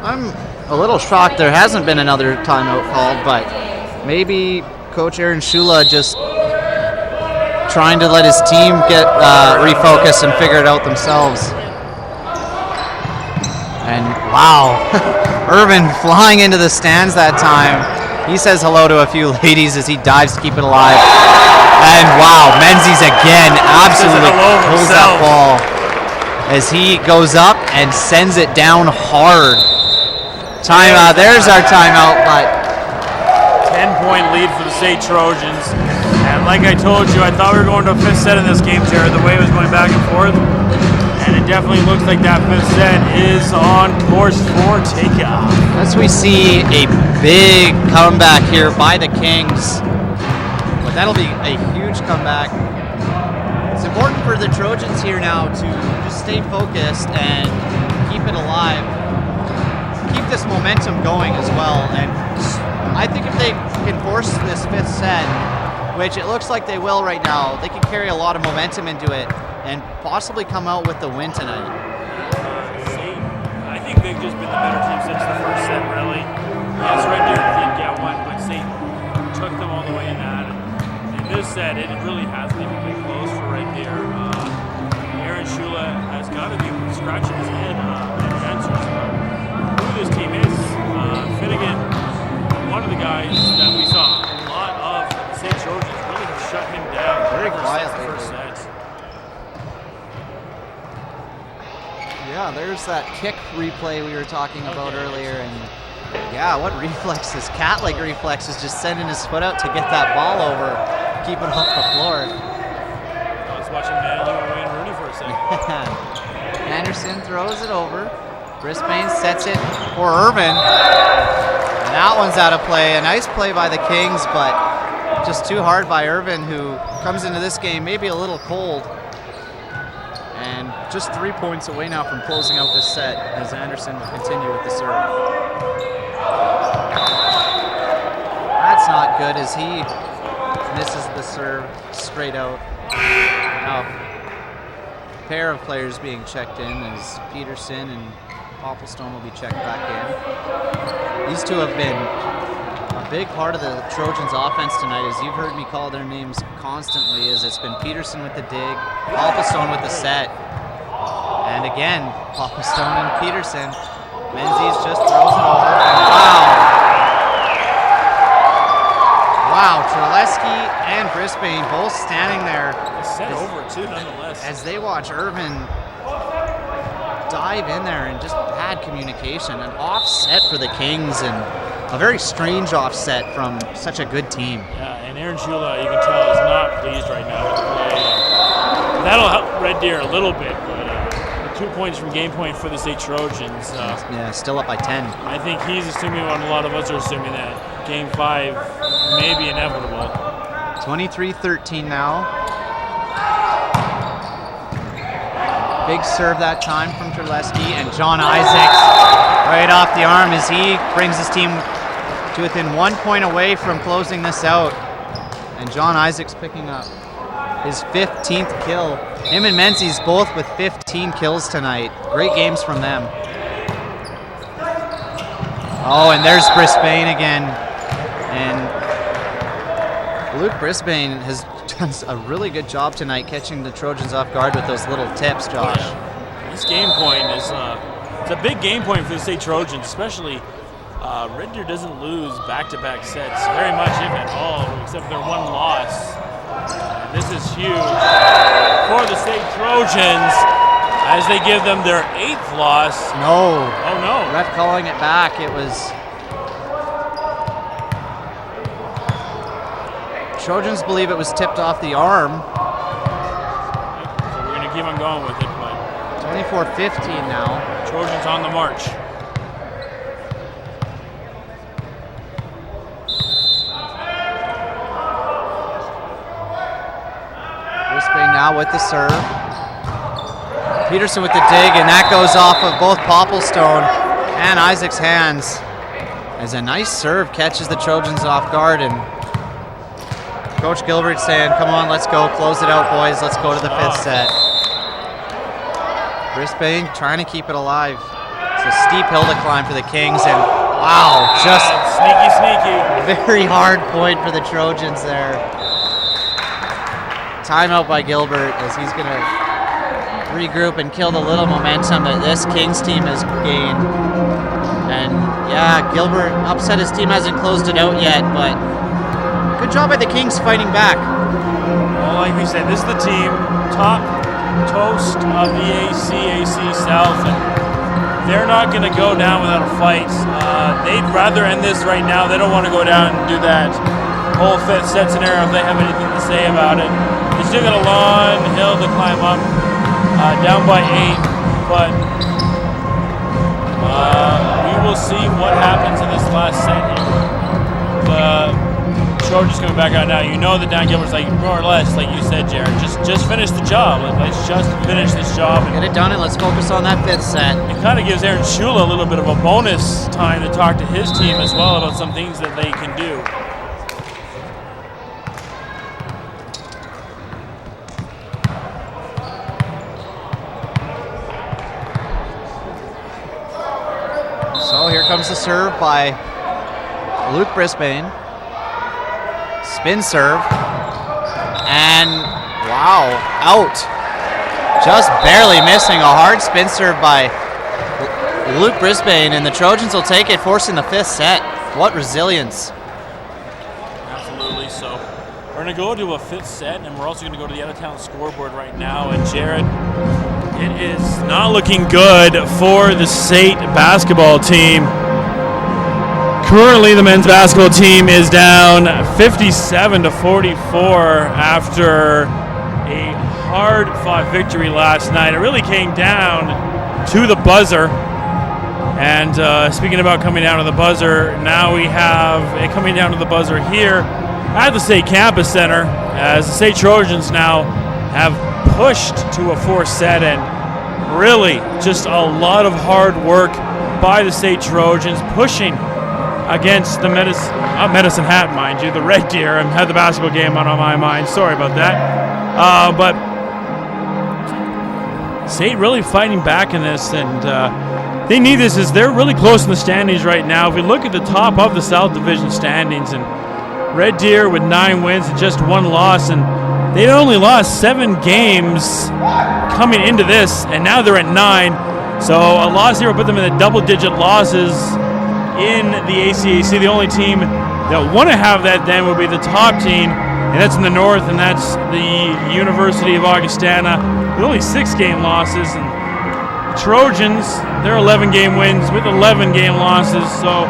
I'm a little shocked there hasn't been another timeout called, but maybe Coach Aaron Shula just trying to let his team get refocus and figure it out themselves. And wow, Irvin flying into the stands that time. He says hello to a few ladies as he dives to keep it alive. And wow, Menzies again absolutely pulls that ball as he goes up and sends it down hard. Timeout, there's our timeout, but 10-point lead for the State Trojans. And like I told you, I thought we were going to a fifth set in this game, Jared, the way it was going back and forth. And it definitely looks like that fifth set is on course for takeoff. As we see a big comeback here by the Kings. But that'll be a huge comeback. It's important for the Trojans here now to just stay focused and keep it alive. Keep this momentum going as well. And I think if they can force this fifth set, which it looks like they will right now, they can carry a lot of momentum into it and possibly come out with the win tonight. I think they've just been the better team since the first set, really. Yes, Red Deer did get one, but State took them all the way in that. And in this set, it really hasn't even been close for Red Deer. Aaron Shula has got to be scratching his head in answers about who this team is. Finnegan, one of the guys that we saw a lot of the State Trojans really have shut him down. Very quietly. First set. Yeah, there's that kick replay we were talking about earlier, and yeah, what reflexes, cat-like reflexes, just sending his foot out to get that ball over, keep it off the floor. I was watching Manu and Wayne Rooney for a second. Anderson throws it over. Brisbane sets it for Irvin. And that one's out of play. A nice play by the Kings, but just too hard by Irvin, who comes into this game maybe a little cold. And and just 3 points away now from closing out this set as Anderson will continue with the serve. That's not good as he misses the serve straight out. Now, a pair of players being checked in as Peterson and Popplestone will be checked back in. These two have been a big part of the Trojans offense tonight, as you've heard me call their names constantly, as it's been Peterson with the dig, Popplestone with the set. And again, Popplestone and Peterson. Menzies just throws it over. Wow. Wow, Treleski and Brisbane both standing there. Set over too, nonetheless. As they watch Irvin dive in there and just bad communication. An offset for the Kings and a very strange offset from such a good team. Yeah, and Aaron Shula, you can tell, is not pleased right now with the play. And that'll help Red Deer a little bit, but 2 points from game point for the State Trojans. Yeah, still up by 10. I think he's assuming what a lot of us are assuming, that game 5 may be inevitable. 23-13 now. Big serve that time from Treleski, and John Isaacs right off the arm as he brings his team to within 1 point away from closing this out. And John Isaacs picking up his 15th kill. Him and Menzies both with 15 kills tonight. Great games from them. Oh, and there's Brisbane again. And Luke Brisbane has done a really good job tonight catching the Trojans off guard with those little tips, Josh. This game point is it's a big game point for the State Trojans, especially Red Deer doesn't lose back-to-back sets very much, if at all, except for their one loss. This is huge for the State Trojans as they give them their 8th loss. No. Oh, no. Ref calling it back. It was... Trojans believe it was tipped off the arm. So we're going to keep on going with it, but 24-15 now. Trojans on the march. Brisbane now with the serve. Peterson with the dig, and that goes off of both Popplestone and Isaac's hands as a nice serve catches the Trojans off guard, and Coach Gilbert saying, come on, let's go, close it out, boys, let's go to the 5th set. Brisbane trying to keep it alive. It's a steep hill to climb for the Kings, and wow, just sneaky. Very hard point for the Trojans there. Timeout by Gilbert as he's going to regroup and kill the little momentum that this Kings team has gained. And yeah, Gilbert upset his team, hasn't closed it out yet, but good job by the Kings fighting back. Well, like we said, this is the team, top toast of the AC South, and they're not going to go down without a fight. They'd rather end this right now. They don't want to go down and do that whole 5th set scenario if they have anything to say about it. They still got a long hill to climb up, down by 8, but we will see what happens in this last set here. The Trojans coming back out now. You know that Dan Gilbert's like, more or less, like you said, Jared, just finish the job. Let's just finish this job. Get it done and let's focus on that 5th set. It kind of gives Aaron Shula a little bit of a bonus time to talk to his team as well about some things that they can do. So here comes the serve by Luke Brisbane. Spin serve. And wow, out. Just barely missing. A hard spin serve by Luke Brisbane, and the Trojans will take it, forcing the 5th set. What resilience. Absolutely. So we're going to go to a 5th set, and we're also going to go to the out-of-town scoreboard right now. And Jared, it is not looking good for the State basketball team. Currently, the men's basketball team is down 57-44 after a hard-fought victory last night. It really came down to the buzzer. And speaking about coming down to the buzzer, now we have it coming down to the buzzer here at the State Campus Center, as the State Trojans now have pushed to a 4th set, and really just a lot of hard work by the State Trojans, pushing against the Medicine Hat, mind you, the Red Deer. I had the basketball game on my mind. Sorry about that. But State really fighting back in this, and they need this as they're really close in the standings right now. If we look at the top of the South Division standings, and Red Deer with 9 wins and just 1 loss, and they only lost 7 games coming into this, and now they're at 9. So a loss here will put them in the double-digit losses in the ACAC. The only team that want to have that then will be the top team, and that's in the north, and that's the University of Augustana with only 6-game losses. And Trojans, they're 11-game wins with 11-game losses. So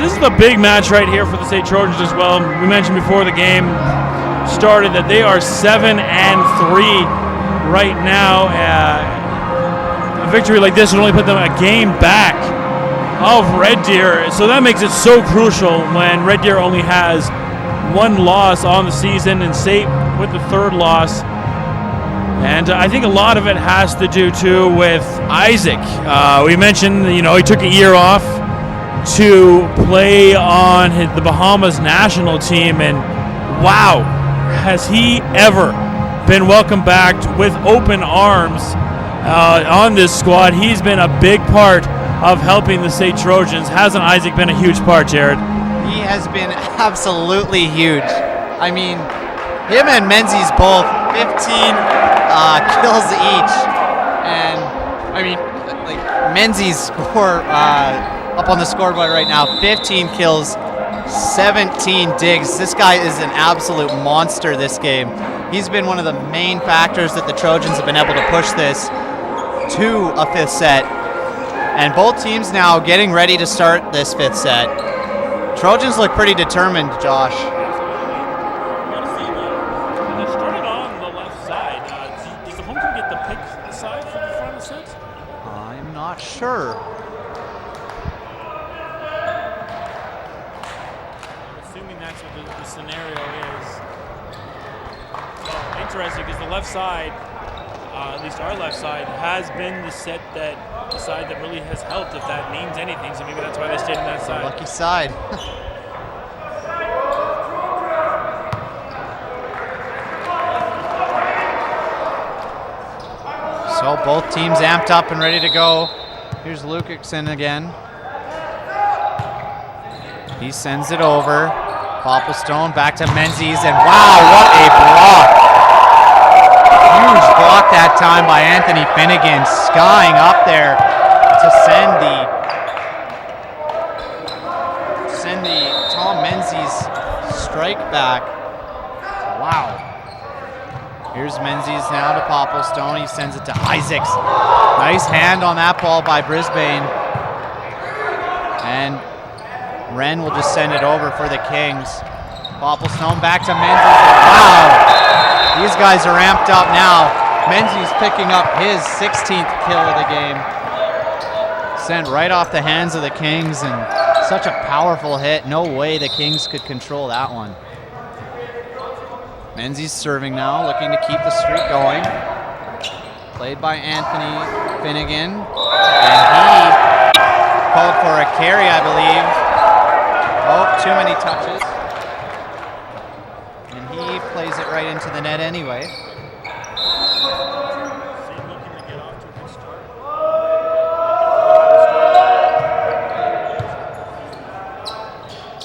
this is a big match right here for the State Trojans as well. We mentioned before the game started that they are 7-3 right now. A victory like this would only put them a game back of Red Deer, so that makes it so crucial when Red Deer only has 1 loss on the season, and State with the 3rd loss. And I think a lot of it has to do too with Isaac. We mentioned, he took a year off to play on the Bahamas national team, and wow, has he ever been welcomed back with open arms on this squad. He's been a big part of helping the State Trojans. Hasn't Isaac been a huge part, Jared? He has been absolutely huge. I mean, him and Menzies both 15 kills each, and I mean, like Menzies score up on the scoreboard right now, 15 kills, 17 digs. This guy is an absolute monster this game. He's been one of the main factors that the Trojans have been able to push this to a 5th set. And both teams now getting ready to start this 5th set. Trojans look pretty determined, Josh. They started on the left side. Does the home team get the pick side for the front of the set? I'm not sure. I'm assuming that's what the scenario is. So, interesting, because the left side, at least our left side, has been the side that really has helped, if that means anything. So maybe that's why they stayed on that side. Lucky side. So both teams amped up and ready to go. Here's Lukixon again. He sends it over. Popplestone back to Menzies, and wow, what a block. Huge block that time by Anthony Finnegan, skying up there to send the Tom Menzies strike back. Wow. Here's Menzies now to Popplestone. He sends it to Isaacs. Nice hand on that ball by Brisbane. And Wren will just send it over for the Kings. Popplestone back to Menzies. Wow. These guys are amped up now. Menzies picking up his 16th kill of the game. Sent right off the hands of the Kings, and such a powerful hit. No way the Kings could control that one. Menzies serving now, looking to keep the streak going. Played by Anthony Finnegan. And he called for a carry, I believe. Oh, too many touches. And he plays it right into the net anyway.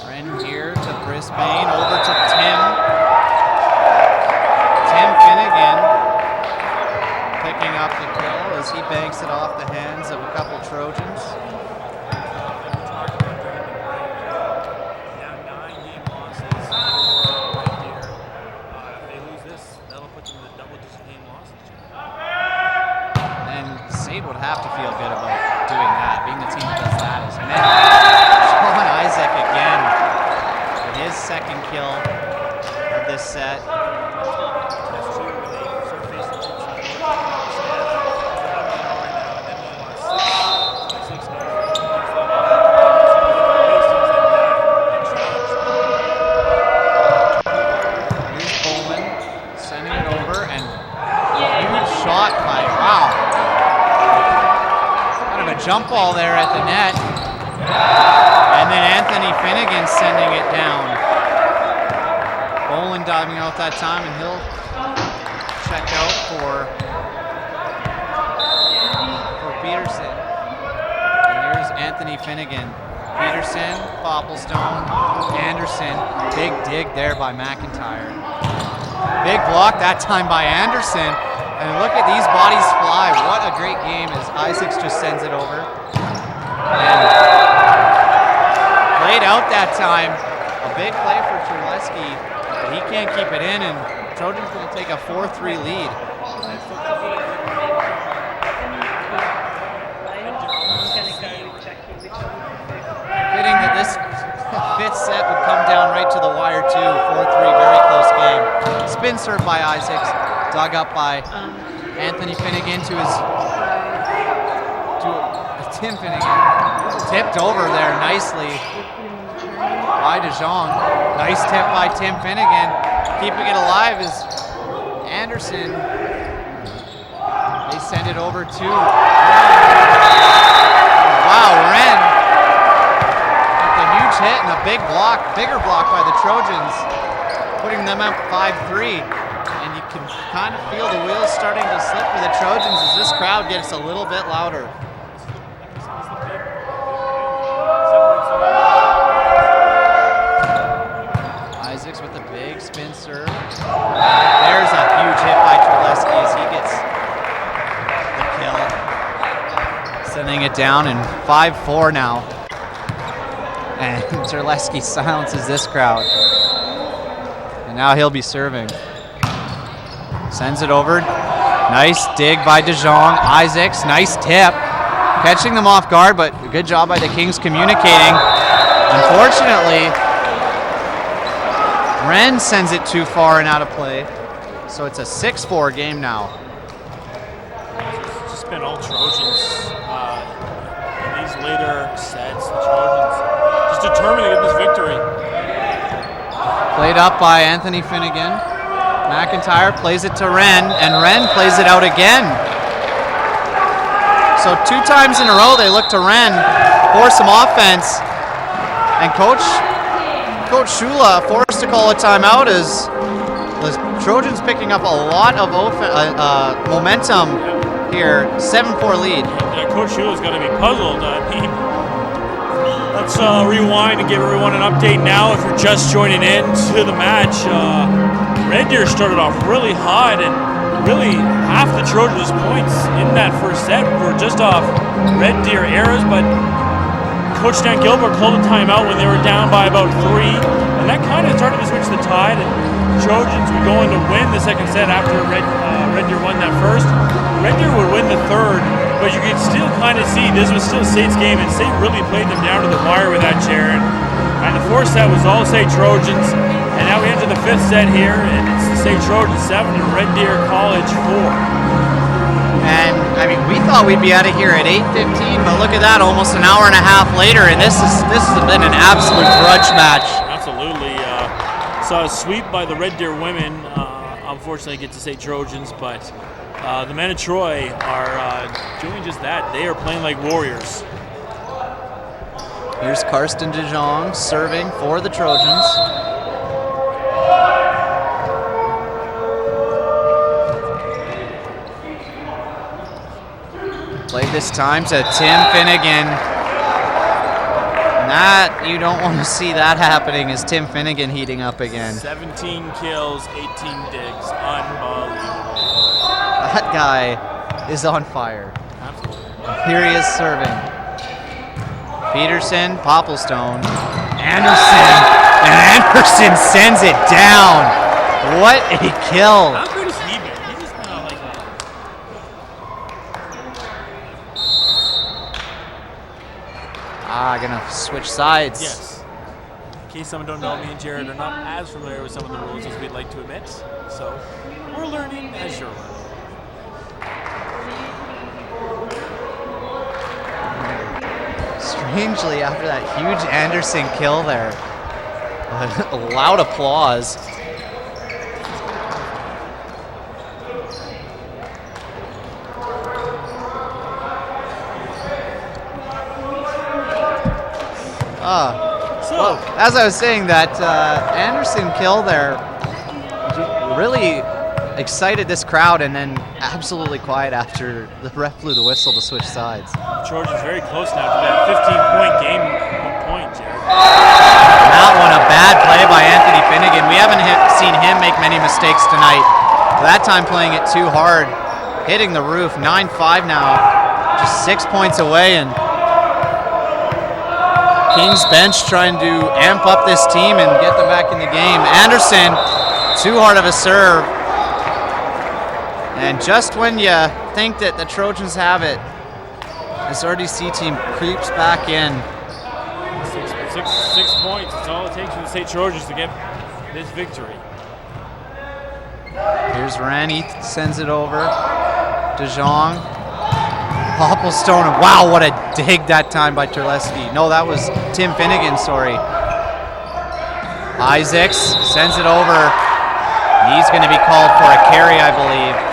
Wren here to Brisbane, over to Tim. Picking up the kill as he banks it off the hands of a couple Trojans. Now 9-game losses for Red Deer. If they lose this, that'll put them in the double-digit game losses. And Sade would have to feel good about doing that, being the team that does that. Is Sean Isaac again with his 2nd kill of this set. ball there at the net. And then Anthony Finnegan sending it down. Bolin diving out that time, and he'll check out for Peterson. And here's Anthony Finnegan. Peterson, Popplestone, Anderson. Big dig there by McIntyre. Big block that time by Anderson. And look at these bodies fly. What a great game as Isaacs just sends it over. And played out that time. A big play for Terleski, but he can't keep it in, and Trojans going to take a 4-3 lead. Fitting that this fifth set would come down right to the wire too. 4-3, very close game. Spin serve by Isaacs, dug up by Anthony Finnegan to Tim Finnegan. Tipped over there nicely by DeJong. Nice tip by Tim Finnegan. Keeping it alive is Anderson. They send it over to wow, Wren. With a huge hit and a bigger block by the Trojans, putting them up 5-3. And you can kind of feel the wheels starting to slip for the Trojans as this crowd gets a little bit louder. Isaacs with a big spin serve. There's a huge hit by Terleski as he gets the kill. Sending it down, and 5-4 now. And Terleski silences this crowd. And now he'll be serving. Sends it over. Nice dig by DeJong. Isaacs, nice tip. Catching them off guard, but good job by the Kings communicating. Unfortunately, Wren sends it too far and out of play. So it's a 6-4 game now. It's just been all Trojans in these later sets. The Trojans just determined to get this victory. Played up by Anthony Finnegan. McIntyre plays it to Wren, and Wren plays it out again. So 2 times in a row they look to Wren for some offense. And Coach Shula forced to call a timeout as the Trojans picking up a lot of momentum here. 7-4 lead. Yeah, Coach Shula's got to be puzzled. Let's rewind and give everyone an update now if you're just joining in to the match. Red Deer started off really hot, and really half the Trojans' points in that first set were just off Red Deer errors, but Coach Dan Gilbert called a timeout when they were down by about 3, and that kind of started to switch the tide, and Trojans would go on to win the second set after Red Deer won that first. Red Deer would win the third, but you could still kind of see this was still Sate's game, and Sate really played them down to the wire with that chair, and the fourth set was all Sate Trojans, and now we enter the fifth set here, and it's the Sate Trojans 7 and Red Deer College 4. And I mean, we thought we'd be out of here at 8:15, but look at that, almost an hour and a half later, and this has been an absolute grudge match. Absolutely. Saw a sweep by the Red Deer women. Unfortunately, get to say Trojans, but the men of Troy are doing just that. They are playing like warriors. Here's Karsten DeJong serving for the Trojans. Played this time to Tim Finnegan. And that, you don't want to see that happening, is Tim Finnegan heating up again. 17 kills, 18 digs. Unbelievable. That guy is on fire. Absolutely. Here he is serving. Peterson, Popplestone, Anderson, and Anderson sends it down. What a kill. How good has he been? He just been out like that. Gonna switch sides. Yes. In case someone don't know, me and Jared are not as familiar with some of the rules as we'd like to admit. So we're learning as you're learning. Strangely, after that huge Anderson kill there, a loud applause. Well, as I was saying, that Anderson kill there really excited this crowd, and then absolutely quiet after the ref blew the whistle to switch sides. Trojans very close now to that 15-point game point, Jared. That one, a bad play by Anthony Finnegan. We haven't seen him make many mistakes tonight. That time playing it too hard, hitting the roof. 9-5 now, just 6 points away, and Kings bench trying to amp up this team and get them back in the game. Anderson, too hard of a serve. And just when you think that the Trojans have it, this RDC team creeps back in. Six points. That's all it takes for the State Trojans to get this victory. Here's Ren. He sends it over. DeJong. Popplestone. Wow, what a dig that time by Terleski. No, that was Tim Finnegan, sorry. Isaacs sends it over. He's going to be called for a carry, I believe.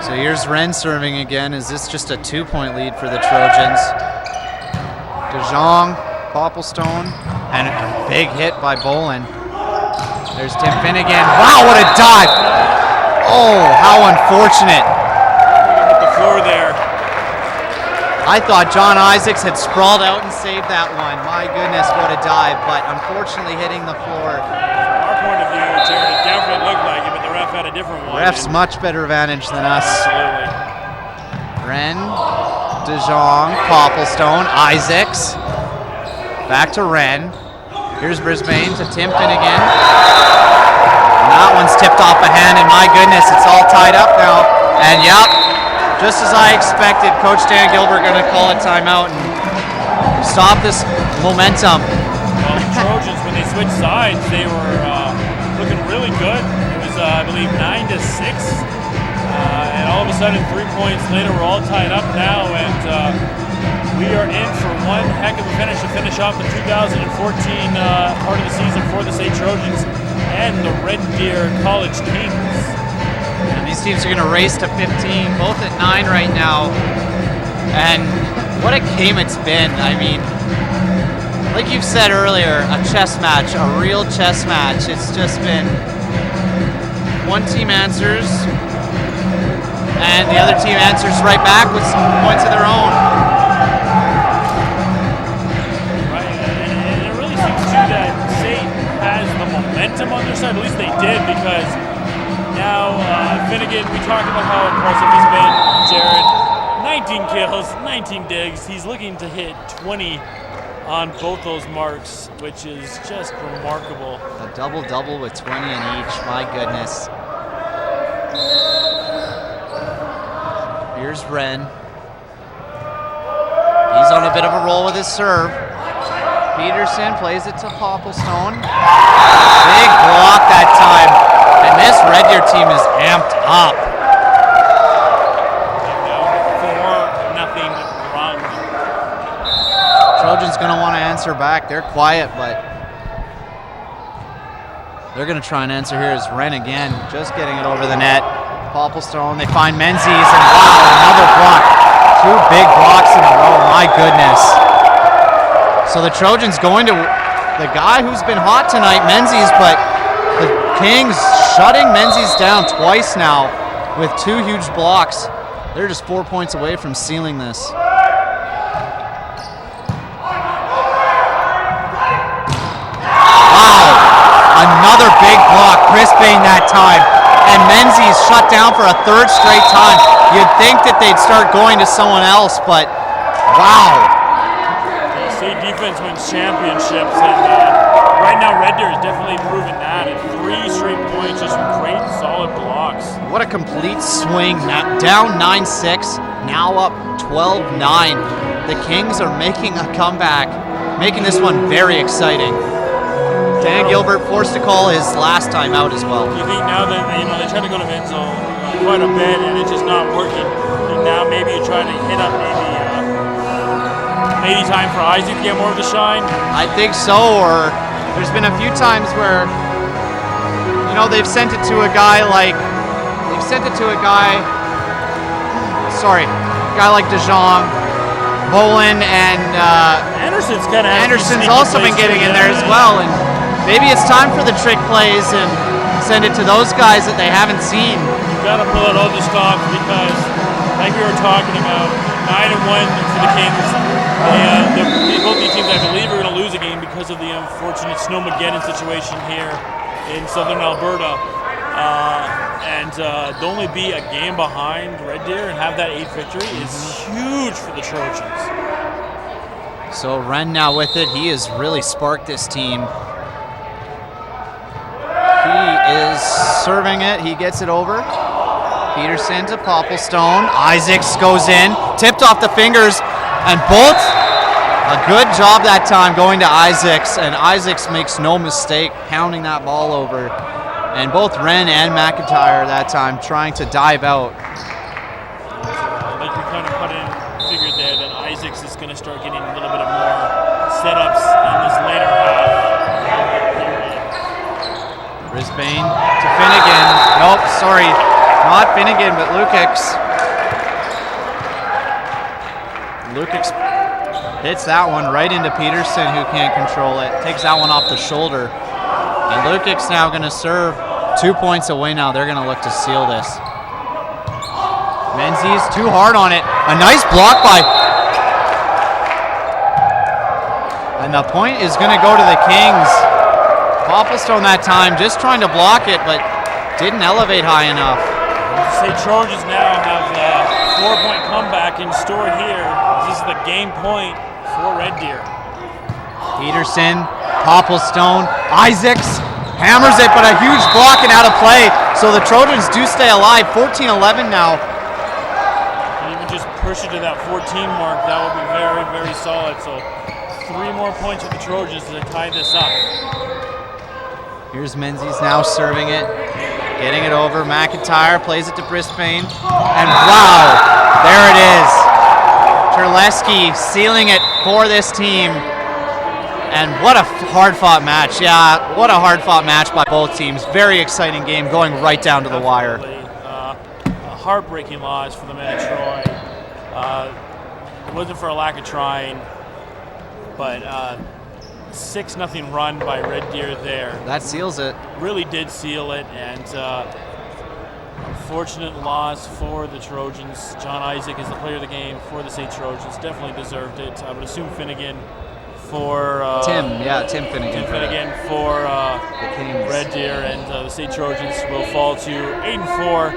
So here's Ren serving again. Is this just a 2-point lead for the Trojans? DeJong, Popplestone, and a big hit by Bolin. There's Tim Finnegan. Wow, what a dive! Oh, how unfortunate. Hit the floor there. I thought John Isaacs had sprawled out and saved that one. My goodness, what a dive, but unfortunately hitting the floor. From our point of view, Jared, it definitely looked like it, but the ref had a different one. Ref's much better advantage than us. Absolutely. Ren, DeJong, Popplestone, Isaacs. Back to Ren. Here's Brisbane to Tim Finnegan. And that one's tipped off a hand, and my goodness, it's all tied up now. And yep, just as I expected, Coach Dan Gilbert going to call a timeout and stop this momentum. Well, the Trojans, when they switched sides, they were looking really good. It was, I believe, 9-6. And all of a sudden, 3 points later, we're all tied up now, and we are in for one heck of a finish to finish off the 2014 part of the season for the State Trojans and the Red Deer College Kings. And these teams are going to race to 15, both at 9 right now. And what a game it's been. I mean, like you've said earlier, a chess match, a real chess match. It's just been one team answers, and the other team answers right back with some points of their own. Right, and it really seems too that State has the momentum on their side. At least they did, because now Finnegan, we talked about how impressive he's been. Jared, 19 kills, 19 digs. He's looking to hit 20 on both those marks, which is just remarkable. A double-double with 20 in each, my goodness. Here's Ren. He's on a bit of a roll with his serve. Peterson plays it to Popplestone. Big block that time. And this Red Deer team is amped up. Trojans going to want to answer back. They're quiet, but they're going to try and answer here as Ren again, just getting it over the net. Popplestone, they find Menzies, and wow, another block. 2 big blocks in a row, my goodness. So the Trojans going to the guy who's been hot tonight, Menzies, but the Kings shutting Menzies down twice now with 2 huge blocks. They're just 4 points away from sealing this. Another big block, Brisbane that time, and Menzies shut down for a 3rd straight time. You'd think that they'd start going to someone else, but wow. The state defense wins championships, and right now Red Deer has definitely proven that. And 3 straight points just from great, solid blocks. What a complete swing. Down 9-6, now up 12-9. The Kings are making a comeback, making this one very exciting. Dan Gilbert forced to call his last time out as well. You think now that they try to go to Menzo quite a bit and it's just not working, and now maybe you try to hit up maybe time for Isaac to get more of the shine? I think so, or there's been a few times where they've sent it to a guy like De Jong, Bolin, and Anderson's also been getting in there as well. And maybe it's time for the trick plays and send it to those guys that they haven't seen. You got to pull out all the stops because, like we were talking about, 9-1 for the Kings. Both these teams, I believe, are going to lose a game because of the unfortunate Snowmageddon situation here in southern Alberta. And to only be a game behind Red Deer and have that 8th victory is huge for the Trojans. So Ren now with it. He has really sparked this team. He is serving it. He gets it over. Peterson to Popplestone. Isaacs goes in. Tipped off the fingers. And Bolt, a good job that time going to Isaacs. And Isaacs makes no mistake pounding that ball over. And both Ren and McIntyre that time trying to dive out. Like we kind of figured there that Isaacs is going to start getting a little bit of more setups in this later half. Brisbane to Finnegan. Nope, sorry. Not Finnegan, but Lukic. Lukic hits that one right into Peterson, who can't control it. Takes that one off the shoulder. And Lukic's now going to serve. 2 points away now. They're going to look to seal this. Menzies too hard on it. A nice block by. And the point is going to go to the Kings. Popplestone that time just trying to block it, but didn't elevate high enough. Say Trojans now have a 4-point comeback in store here. This is the game point for Red Deer. Peterson, Popplestone, Isaacs hammers it, but a huge block and out of play. So the Trojans do stay alive. 14-11 now. And even just push it to that 14 mark, that would be very, very solid. So 3 more points for the Trojans to tie this up. Here's Menzies now serving it, getting it over. McIntyre plays it to Brisbane. And wow, there it is. Terleski sealing it for this team. And what a hard-fought match. Yeah, what a hard-fought match by both teams. Very exciting game, going right down to the wire. A heartbreaking loss for the men of Troy. It wasn't for a lack of trying, but 6-0 run by Red Deer there. That seals it. Really did seal it, and unfortunate loss for the Trojans. John Isaac is the player of the game for the St. Trojans. Definitely deserved it. I would assume Finnegan for Tim Finnegan. Tim Finnegan for the Kings. Red Deer, and the St. Trojans will fall to 8-4.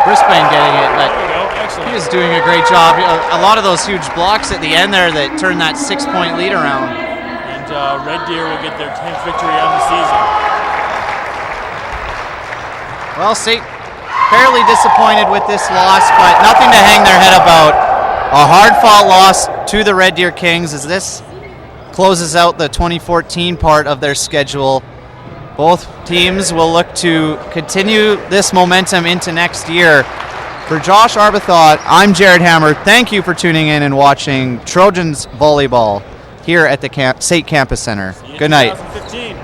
Brisbane getting it, but excellent. He was doing a great job. A lot of those huge blocks at the end there that turned that 6-point lead around. And Red Deer will get their 10th victory on the season. Well, St. fairly disappointed with this loss, but nothing to hang their head about. A hard-fought loss to the Red Deer Kings as this closes out the 2014 part of their schedule. Both teams will look to continue this momentum into next year. For Josh Arbuthot, I'm Jared Hammer. Thank you for tuning in and watching Trojans Volleyball here at the St. Campus Center. Good night. 2015.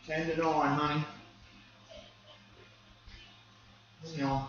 10-9, honey. You know.